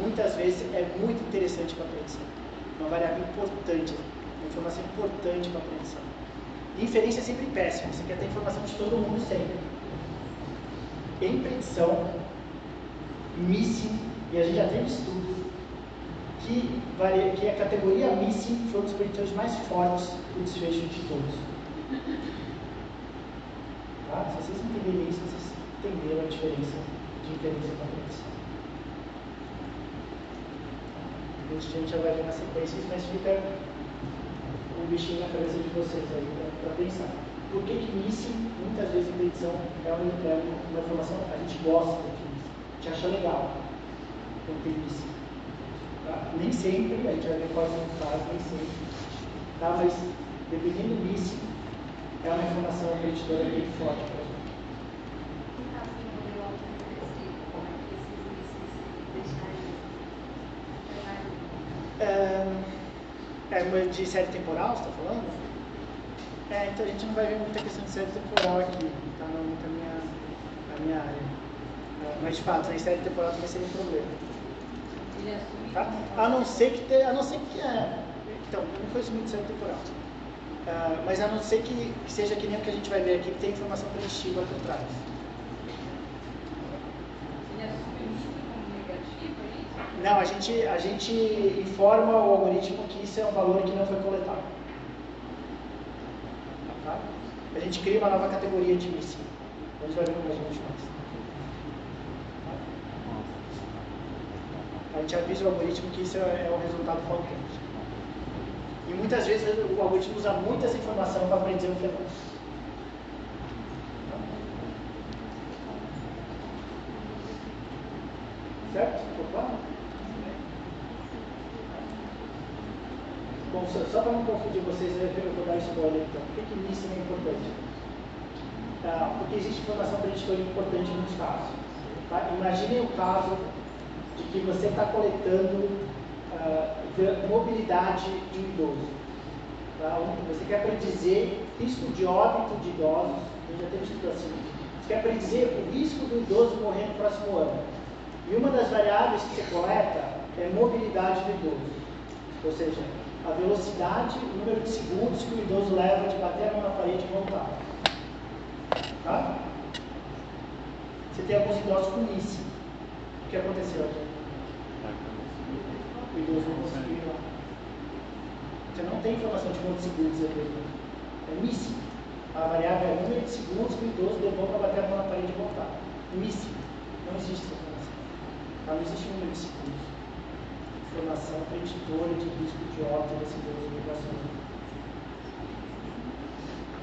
Speaker 1: muitas vezes é muito interessante para a predição? uma variável importante, uma informação importante para a predição. E inferência é sempre péssimo, você quer ter informação de todo mundo sempre. Em predição, missing, e a gente já tem estudo, que a categoria missing foi um dos preditores mais fortes do desfecho de todos. Tá? Se vocês entenderem isso, vocês entenderam a diferença de inferência para predição. A gente já vai ver na sequência isso, mas fica um bichinho na cabeça de vocês aí para pensar. Por que missing, muitas vezes em predição, é uma informação que a gente gosta de missing, a gente acha legal quando tem missing. Tá? Nem sempre, a gente vai ver quais são os casos, nem sempre. Tá? Mas dependendo do missing, é uma informação preditora bem forte para a gente.
Speaker 3: No caso do modelo autointeressivo, como é que esses mísseis deixariam?
Speaker 1: De série temporal, você está falando? Então a gente não vai ver muita questão de série temporal aqui, tá? Não é muito a minha área. Mas de fato, em série temporal também seria um problema. Tá? A não ser que então, eu não conheço muito série temporal. Mas a não ser que seja que nem o que a gente vai ver aqui, que tem informação preditiva por trás.
Speaker 3: Ele assume isso como negativo, é isso?
Speaker 1: Não, a gente informa o algoritmo que isso é um valor que não foi coletado. Tá? A gente cria uma nova categoria de missing. A gente vai ver como a gente faz. Tá? A gente avisa o algoritmo que isso é o resultado faltante. E muitas vezes o algoritmo usa muito essa informação para predizer o fenômeno. Certo? Ficou claro? Bom, só para não confundir vocês, eu vou dar spoiler então. Por que missing é importante? Porque existe informação preditora importante em muitos casos. Tá? Imaginem o caso de que você está coletando mobilidade de um idoso. Tá? Você quer predizer risco de óbito de idosos, a gente já teve estudo assim. Você quer predizer o risco do idoso morrer no próximo ano. E uma das variáveis que você coleta é mobilidade do idoso. Ou seja, a velocidade, o número de segundos que o idoso leva de bater a mão na parede e voltar. Tá? Você tem alguns idosos com missing. O que aconteceu aqui? O idoso não conseguiu ir lá. Você não tem informação de quantos segundos ele levou. É missing. A variável é o número de segundos que o idoso levou para bater a mão na parede e voltar. Missing. Não existe essa informação. Tá? Não existe número de segundos. Informação preditora de risco de óbito desse idoso migracional.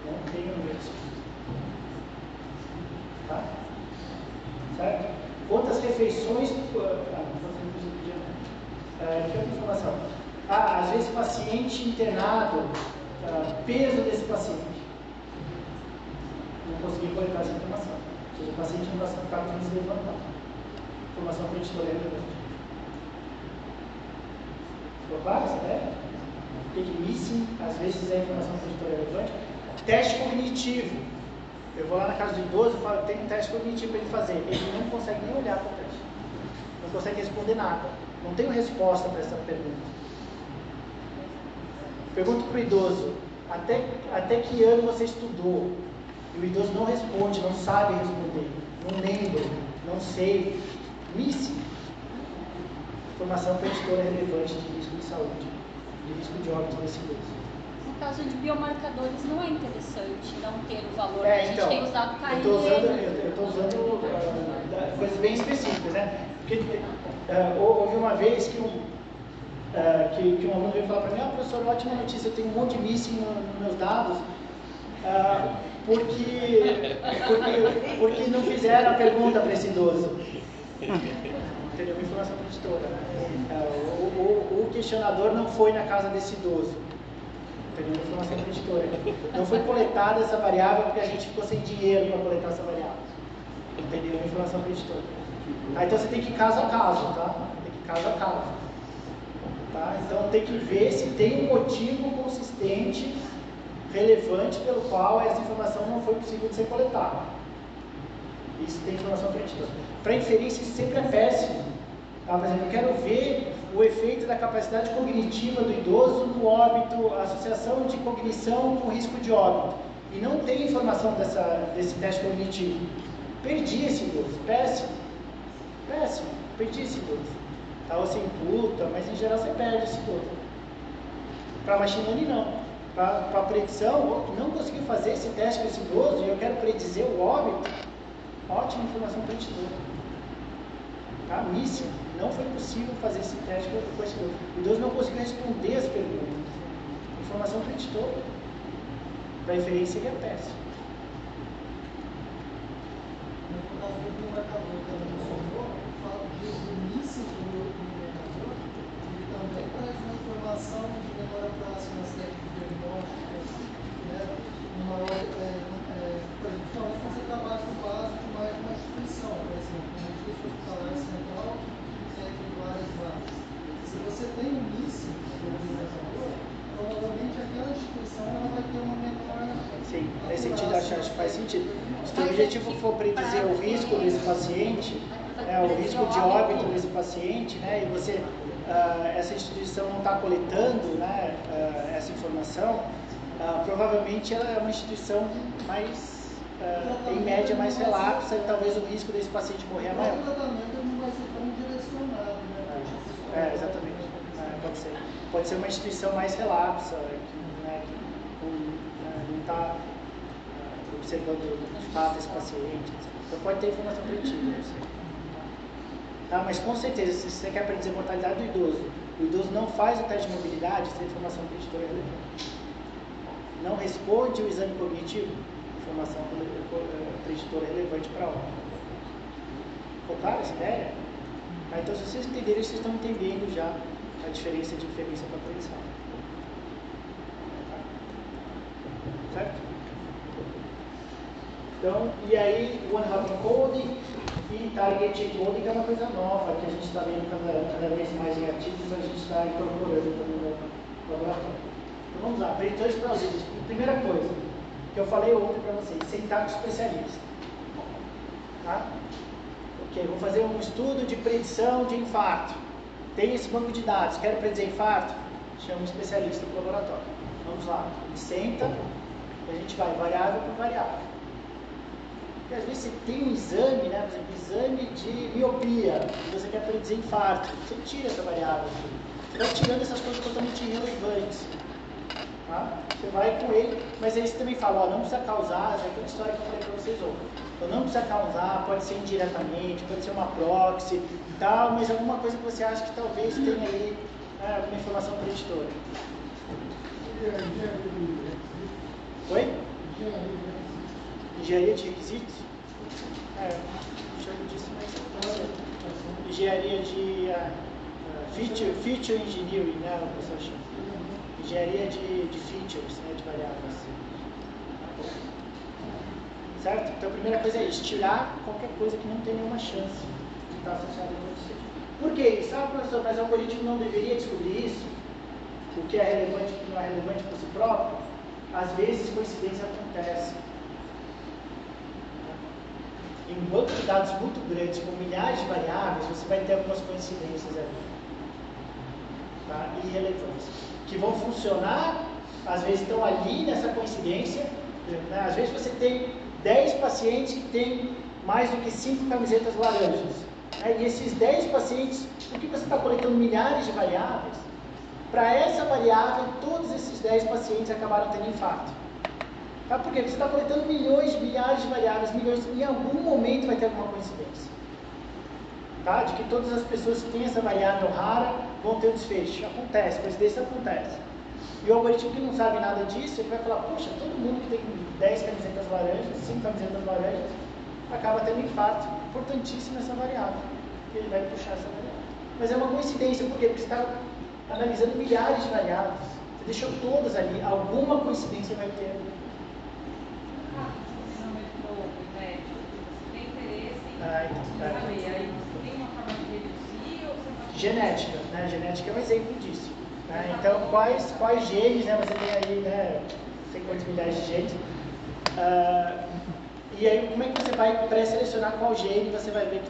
Speaker 1: Não tem número de segundos. Tá? Certo? Quantas refeições que outra informação? Às vezes paciente internado, peso desse paciente. Não consegui coletar essa informação. Ou seja, o paciente não está capaz de se levantar. Informação preditora relevante. Ficou claro essa ideia? Porque missing, às vezes, é informação preditora relevante. Teste cognitivo. Eu vou lá na casa do idoso e falo, tem um teste cognitivo para ele fazer. Ele não consegue nem olhar para o teste. Não consegue responder nada. Não tenho resposta para essa pergunta. Pergunto para o idoso, até que ano você estudou? E o idoso não responde, não sabe responder. Não lembro, não sei. Missing. Informação preditora relevante de risco de saúde, de risco de óbito desse idoso.
Speaker 2: No caso de biomarcadores, não é interessante não ter o valor que a gente tem usado KLM.
Speaker 1: Eu estou usando coisas bem específicas, né? Porque houve uma vez que um aluno veio falar para mim, professor, ótima notícia, eu tenho um monte de missing nos meus dados, porque não fizeram a pergunta para esse idoso. Entendeu? Uma informação preditora. O questionador não foi na casa desse idoso. Entendeu? Uma informação preditora. Não foi coletada essa variável porque a gente ficou sem dinheiro para coletar essa variável. Entendeu? Uma informação preditora. Então você tem que ir caso a caso, tá? Tem que ir caso a caso. Tá? Então tem que ver se tem um motivo consistente, relevante, pelo qual essa informação não foi possível de ser coletada. Isso tem informação preditora. Para inferência isso sempre é péssimo. Tá? Por exemplo, eu quero ver o efeito da capacidade cognitiva do idoso no óbito, a associação de cognição com risco de óbito. E não tem informação desse teste cognitivo. Perdi esse idoso, péssimo, perdi esse idoso. Tá, você imputa, mas em geral você perde esse idoso. Para machine learning não. Para predição, não conseguiu fazer esse teste com esse idoso e eu quero predizer o óbito, ótima informação predidora. Tá? Míssil, não foi possível fazer esse teste com esse idoso. O idoso não conseguiu responder as perguntas. Informação predidora. Para inferência seria péssimo.
Speaker 7: No caso do marcador que ela mencionou, fala que o míssil do marcador, ele também traz uma informação de memória próxima às técnicas diagnósticas, né? Por exemplo, quando você trabalha com base de uma instituição, por exemplo, uma instituição hospitalar central, tem várias bases. Se você tem um míssil do marcador, provavelmente aquela instituição ela vai ter uma menor.
Speaker 1: Sim, nesse sentido acho que faz sentido. Se o objetivo for predizer o risco desse paciente, o risco de óbito desse paciente, né, e você, essa instituição não está coletando, né, essa informação, provavelmente ela é uma instituição mais, em média, mais relapsa e talvez o risco desse paciente morrer é maior.
Speaker 7: O tratamento não vai ser tão direcionado, né?
Speaker 1: Exatamente. Pode ser uma instituição mais relapsa, que não está observando de fato esse paciente. Então pode ter informação preditiva, não sei. Tá, mas com certeza, se você quer predizer a mortalidade do idoso, o idoso não faz o teste de mobilidade, essa informação preditora é relevante. Não responde o exame cognitivo, informação preditora relevante para a obra. Ficou claro essa ideia? Então, se vocês entenderem, vocês estão entendendo já a diferença de inferência para predição. Certo? Então, e aí, one-hot encoding e target encoding, que é uma coisa nova, que a gente está vendo cada vez mais em artigos, a gente está incorporando também no laboratório. Então, vamos lá, preditores plausíveis. Primeira coisa, que eu falei ontem para vocês, sentar com o especialista. Tá? Ok, vou fazer um estudo de predição de infarto. Tem esse banco de dados, quero predizer infarto? Chama um especialista para o laboratório. Vamos lá, a gente senta e a gente vai variável por variável. Porque às vezes você tem um exame, né, por exemplo, exame de miopia, e você quer predizer infarto. Você tira essa variável aqui. Você vai tirando essas coisas totalmente irrelevantes. Tá? Você vai com ele, mas aí você também fala, ó, não precisa causar, é aquela história que eu falei para vocês ontem. Então não precisa causar, pode ser indiretamente, pode ser uma proxy, tal, mas alguma coisa que você acha que talvez tenha ali alguma informação preditora. Oi? Engenharia de requisitos? Chamo disso, mas engenharia de feature engineering, né, o pessoal chama. Engenharia de features, né, de variáveis. Certo? Então a primeira coisa é isso, tirar qualquer coisa que não tem nenhuma chance de estar associada com você. Por que isso? Sabe, professor, mas o algoritmo não deveria descobrir isso? O que é relevante e o que não é relevante por si próprio? Às vezes coincidência acontece. Em um banco de dados muito grandes, com milhares de variáveis, você vai ter algumas coincidências ali. Tá? Irrelevantes. Que vão funcionar, às vezes estão ali nessa coincidência, né? Às vezes você tem 10 pacientes que têm mais do que 5 camisetas laranjas, né? E esses 10 pacientes, por que você está coletando milhares de variáveis? Para essa variável, todos esses 10 pacientes acabaram tendo infarto. Tá? Porque você está coletando milhões, milhares de variáveis, milhões, em algum momento vai ter alguma coincidência. Tá? De que todas as pessoas que têm essa variável rara vão ter um desfecho. Acontece, coincidência acontece. E o algoritmo que não sabe nada disso, ele vai falar, puxa, todo mundo que tem 10 camisetas laranjas, 5 camisetas laranjas, acaba tendo infarto. Importantíssima essa variável. Ele vai puxar essa variável. Mas é uma coincidência, por quê? Porque você está analisando milhares de variáveis. Você deixou todas ali, alguma coincidência vai ter. Genética, né? Genética é um exemplo disso. Né? Então, quais genes, né? Você tem aí, né? Não sei quantos milhares de genes. E aí, como é que você vai pré-selecionar qual gene você vai ver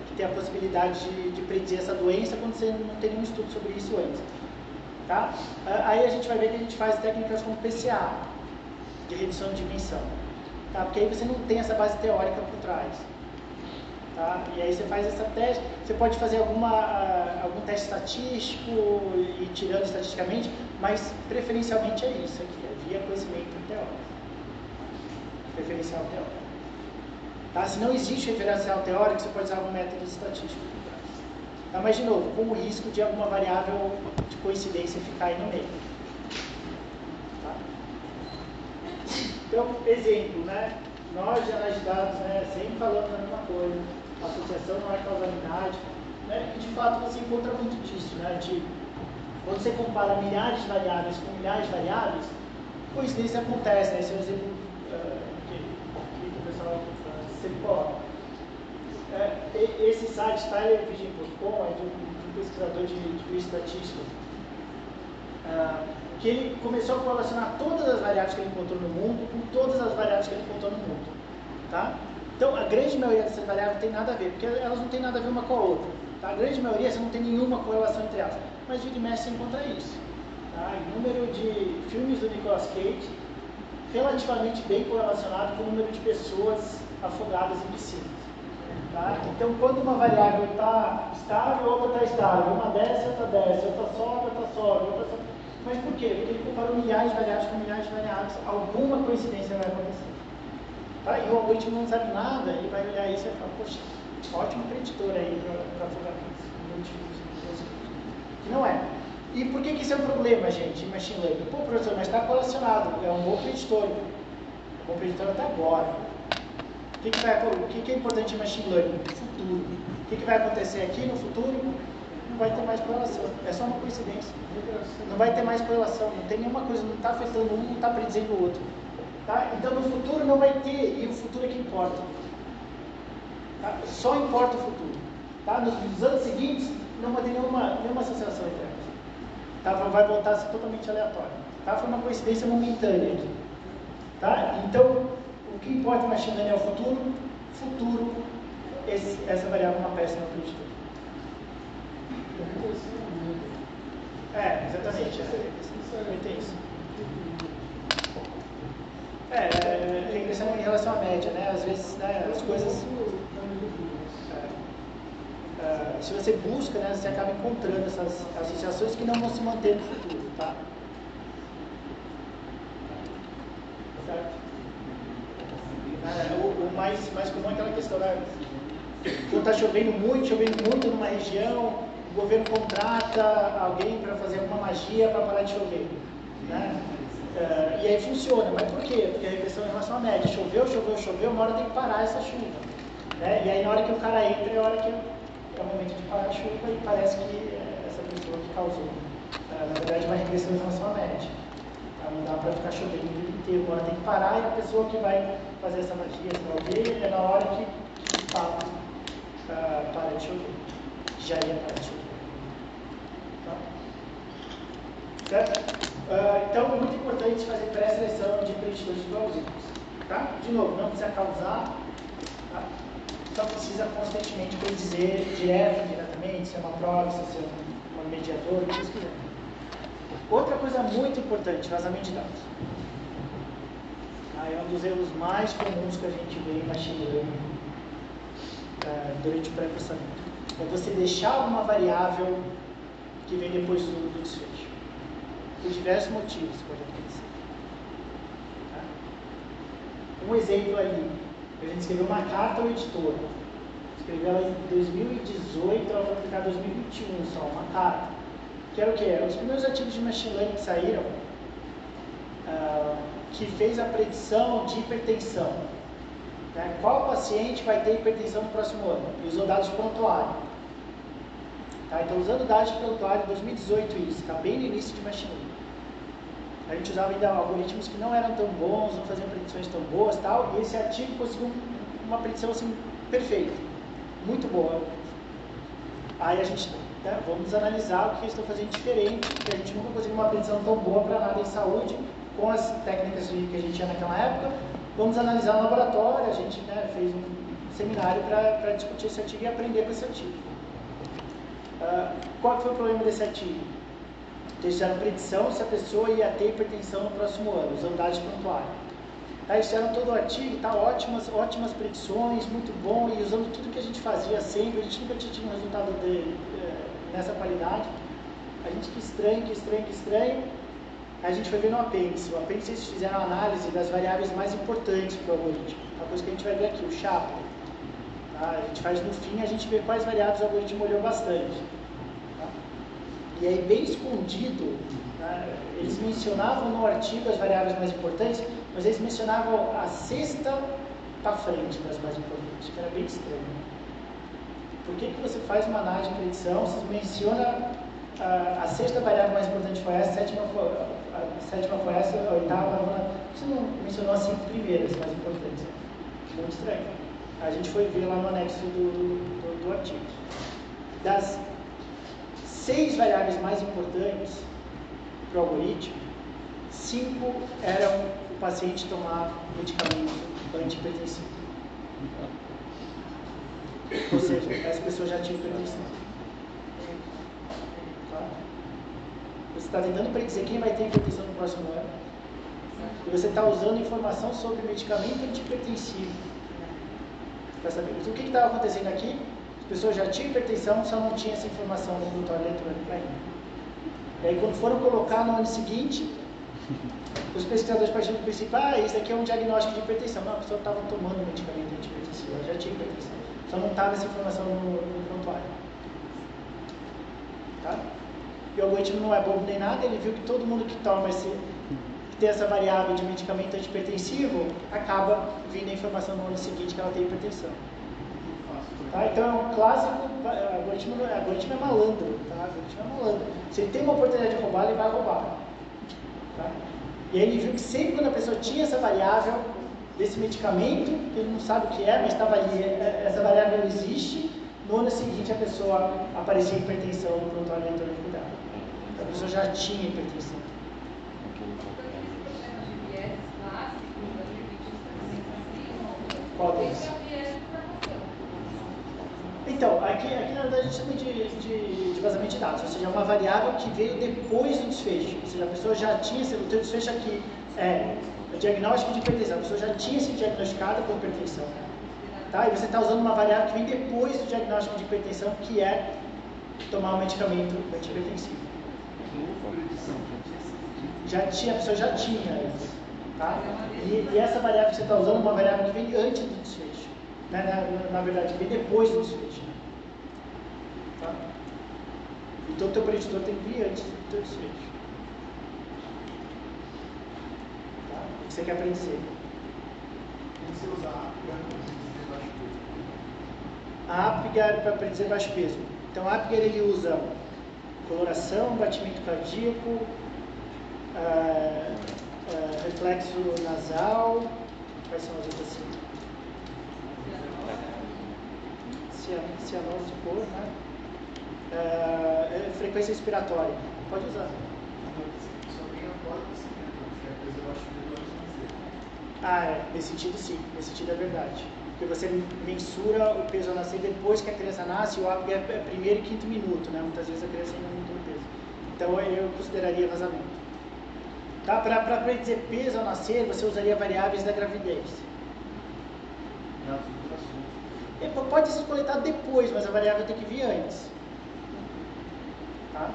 Speaker 1: que ter a possibilidade de predizer essa doença quando você não tem nenhum estudo sobre isso antes. Tá? Aí a gente vai ver que a gente faz técnicas como PCA, de redução de dimensão. Tá? Porque aí você não tem essa base teórica por trás. Tá? E aí você faz essa teste, você pode fazer algum teste estatístico e tirando estatisticamente, mas preferencialmente é isso aqui, é via conhecimento teórico. Preferencial teórico. Tá? Se não existe referencial teórico, você pode usar algum método estatístico por trás. Tá? Mas de novo, com o risco de alguma variável de coincidência ficar aí no meio. Tá? Então, exemplo, né? Nós de análise de dados, né, sempre falamos a mesma coisa. Associação não é causalidade, né? E de fato você encontra muito disso, né? Quando você compara milhares de variáveis com milhares de variáveis, coincidência acontece, né? Esse é o exemplo que o pessoal sempre coloca. Esse site, tylervision.com, é de um pesquisador de bioestatística, que ele começou a correlacionar todas as variáveis que ele encontrou no mundo com todas as variáveis que ele encontrou no mundo. Tá? Então, a grande maioria dessas variáveis não tem nada a ver, porque elas não têm nada a ver uma com a outra. Tá? A grande maioria você não tem nenhuma correlação entre elas, mas vira e mexe você encontra isso. Tá? O número de filmes do Nicolas Cage relativamente bem correlacionado com o número de pessoas afogadas em piscinas. Tá? Então, quando uma variável está estável, outra está estável, uma desce, outra desce, outra sobe, outra sobe, outra sobe. Mas por quê? Porque ele comparou milhares de variáveis com milhares de variáveis, alguma coincidência vai acontecer. Tá? E o algoritmo não sabe nada, ele vai olhar isso e vai falar, poxa, ótimo preditor aí para afogamentos. Não é. E por que isso é um problema, gente, em machine learning? Pô, professor, mas está correlacionado, é um bom preditor. É um bom preditor até agora. O que é importante em machine learning? Futuro. O que vai acontecer aqui no futuro? Não vai ter mais correlação. É só uma coincidência. Não vai ter mais correlação. Não tem nenhuma coisa, não está afetando um, não está predizendo o outro. Tá? Então no futuro não vai ter, e o futuro é que importa. Tá? Só importa o futuro. Tá? Nos anos seguintes, não vai ter nenhuma associação entre elas. Tá? Vai voltar a ser totalmente aleatório. Tá? Foi uma coincidência momentânea aqui. Tá? Então, o que importa em machine learning é o futuro. Futuro, essa variável é uma peça no preditor. Exatamente. Tem isso. Regressão em relação à média, né? Às vezes, né, as coisas... se você busca, né, você acaba encontrando essas associações que não vão se manter no futuro, tá? Certo? O mais comum é aquela questão, né? Quando está chovendo muito numa região, o governo contrata alguém para fazer alguma magia para parar de chover, né? E aí funciona, mas por quê? Porque a regressão em relação à média, choveu, uma hora tem que parar essa chuva, né? E aí na hora que o cara entra é a hora que é o momento de parar a chuva e parece que essa pessoa que causou, na verdade, uma regressão em relação à média. Não dá para ficar chovendo o dia inteiro, uma hora tem que parar e a pessoa que vai fazer essa magia, é na hora que de fato para de chover, que já ia parar de chover. Certo? Então é muito importante fazer pré-seleção de preditores de algoritmos. Tá? De novo, não precisa causar, tá? Só precisa constantemente predizer diretamente, se é uma proxy, se é um mediador, o que vocês quiserem. Outra coisa muito importante, vazamento de dados. É um dos erros mais comuns que a gente vê em machine learning durante o pré-processamento. É você deixar uma variável que vem depois do desfecho. Por diversos motivos pode acontecer. Tá? Um exemplo ali, a gente escreveu uma carta ao editor. Escreveu ela em 2018, ela foi publicada em 2021 só, uma carta. Que era o quê? Os primeiros artigos de machine learning que saíram, que fez a predição de hipertensão. Né? Qual paciente vai ter hipertensão no próximo ano? E usou dados de prontuário. Tá? Então, usando dados de prontuário em 2018, isso está bem no início de machine learning. A gente usava ainda algoritmos que não eram tão bons, não faziam predições tão boas, tal, e esse artigo conseguiu uma predição assim, perfeita, muito boa. Aí a gente, né, vamos analisar o que eles estão fazendo diferente, porque a gente nunca conseguiu uma predição tão boa para nada em saúde, com as técnicas que a gente tinha naquela época. Vamos analisar no laboratório, a gente, né, fez seminário para discutir esse artigo e aprender com esse artigo. Qual foi o problema desse artigo? Eles fizeram predição se a pessoa ia ter hipertensão no próximo ano, usando dados de prontuário. Eles fizeram todo o artigo, tá, ótimas predições, muito bom, e usando tudo que a gente fazia sempre, a gente nunca tinha um resultado nessa qualidade. A gente que estranho. A gente foi ver no apêndice. O apêndice eles fizeram análise das variáveis mais importantes para o algoritmo. A coisa que a gente vai ver aqui, o Shapley. Tá? A gente faz no fim, a gente vê quais variáveis o algoritmo olhou bastante. Tá? E aí, bem escondido, tá? Eles mencionavam no artigo as variáveis mais importantes, mas eles mencionavam a sexta para frente das mais importantes, que era bem estranho. Por que você faz uma análise de predição, você menciona a sexta variável mais importante foi essa, a sétima foi essa, a oitava, a nona. Você não mencionou as 5 primeiras mais importantes. Muito estranho. A gente foi ver lá no anexo do artigo. Das 6 variáveis mais importantes para o algoritmo, 5 eram o paciente tomar medicamento antihipertensivo. Ou seja, as pessoas já tinham hipertensão. Você está tentando predizer quem vai ter hipertensão no próximo ano. E você está usando informação sobre medicamento antihipertensivo. Para saber. Então, o que estava acontecendo aqui? As pessoas já tinham hipertensão, só não tinham essa informação no prontuário eletrônico ainda. E aí, quando foram colocar no ano seguinte, os pesquisadores partiram do princípio, isso aqui é um diagnóstico de hipertensão. Não, a pessoa estava tomando medicamento antihipertensivo, ela já tinha hipertensão. Só não estava essa informação no prontuário. Tá? E o algoritmo não é bobo nem nada, ele viu que todo mundo que toma que tem essa variável de medicamento antihipertensivo, acaba vindo a informação no ano seguinte que ela tem hipertensão. Tá? Então é um clássico, o algoritmo é malandro, tá? O algoritmo é malandro. Se ele tem uma oportunidade de roubar, ele vai roubar. Tá? E aí ele viu que sempre quando a pessoa tinha essa variável desse medicamento, que ele não sabe o que é, mas estava ali, essa variável existe, no ano seguinte a pessoa aparecia hipertensão no prontuário eletrônico dela. A pessoa já tinha hipertensão. Qual deles? Então, aqui na verdade a gente chama de vazamento de dados, ou seja, é uma variável que veio depois do desfecho. Ou seja, a pessoa já tinha, o teu desfecho aqui é o diagnóstico de hipertensão, a pessoa já tinha sido diagnosticada com hipertensão. Tá? E você está usando uma variável que vem depois do diagnóstico de hipertensão, que é tomar um medicamento antihipertensivo. A pessoa já tinha isso. Tá? E essa variável que você está usando é uma variável que vem antes do desfecho. Na verdade, vem depois do desfecho. Tá? Então o teu predictor tem que vir antes do teu desfecho. Tá? O que você quer predizer?
Speaker 4: Você usa a Apgar para predizer baixo peso?
Speaker 1: A Apgar para predizer baixo peso. Então a Apgar ele usa coloração, batimento cardíaco, reflexo nasal, quais são as outras assim? Cianose de cor, né? Frequência respiratória. Pode usar.
Speaker 4: Só tem a porta do cimento, que é a coisa baixo peso.
Speaker 1: Nesse sentido sim, nesse sentido é verdade. Porque você mensura o peso a nascer depois que a criança nasce, o Apgar é primeiro e quinto minuto, né? Muitas vezes a criança ainda não tem o peso. Então eu consideraria vazamento. Tá? Para predizer peso ao nascer, você usaria variáveis da gravidez. Pode ser coletado depois, mas a variável tem que vir antes. Tá?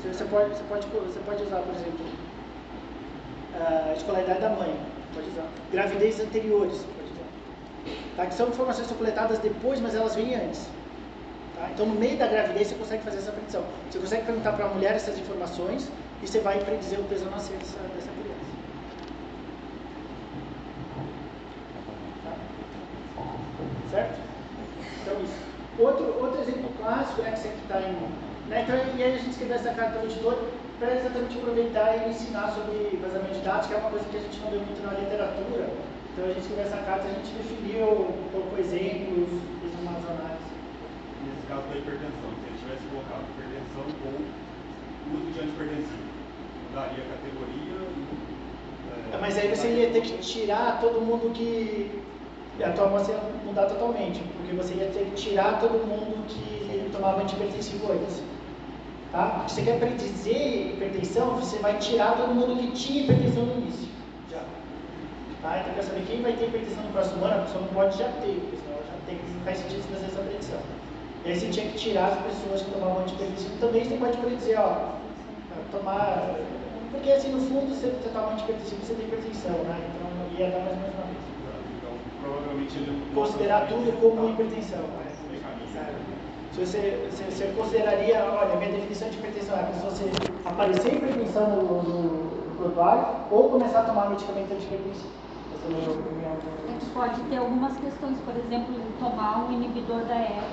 Speaker 1: Você pode usar, por exemplo, a escolaridade da mãe. Pode usar. Gravidez anteriores. Pode usar. Tá? Que são informações que são coletadas depois, mas elas vêm antes. Tá? Então, no meio da gravidez, você consegue fazer essa predição. Você consegue perguntar para a mulher essas informações e você vai predizer o peso ao nascer dessa criança. Tá? Certo? Então, isso. Outro exemplo clássico, né, que sempre está em... Né, então, e aí a gente escreveu essa carta ao editor para exatamente aproveitar e ensinar sobre vazamento de dados, que é uma coisa que a gente não deu muito na literatura. Então, a gente escreveu essa carta, a gente definiu, colocou exemplos, fez umas análises.
Speaker 5: Nesse caso da hipertensão, se ele tivesse colocado hipertensão ou uso de antihipertensivo, daria a categoria...
Speaker 1: Mas aí você ia ter que tirar todo mundo que E a tua amostra ia mudar totalmente, porque você ia ter que tirar todo mundo que tomava antihipertensivo antes. Tá? Porque você quer predizer hipertensão, você vai tirar todo mundo que tinha hipertensão no início. Já. Tá? Então, quer saber quem vai ter hipertensão no próximo ano, a pessoa não pode já ter, porque senão ela já tem, não faz sentido fazer essa predição. E aí você tinha que tirar as pessoas que tomavam antihipertensivo. Também você pode predizer, ó, tomar. Porque assim, no fundo, você toma antihipertensivo, você tem hipertensão, né? Então ia dar mais ou menos uma vez.
Speaker 5: Então, provavelmente ele
Speaker 1: Considerar tudo como hipertensão. Né? Você consideraria, olha, minha definição de hipertensão é se você aparecer hipertensão no prontuário ou começar a tomar medicamento antihipertensivo.
Speaker 2: A gente pode ter algumas questões, por exemplo, tomar um inibidor da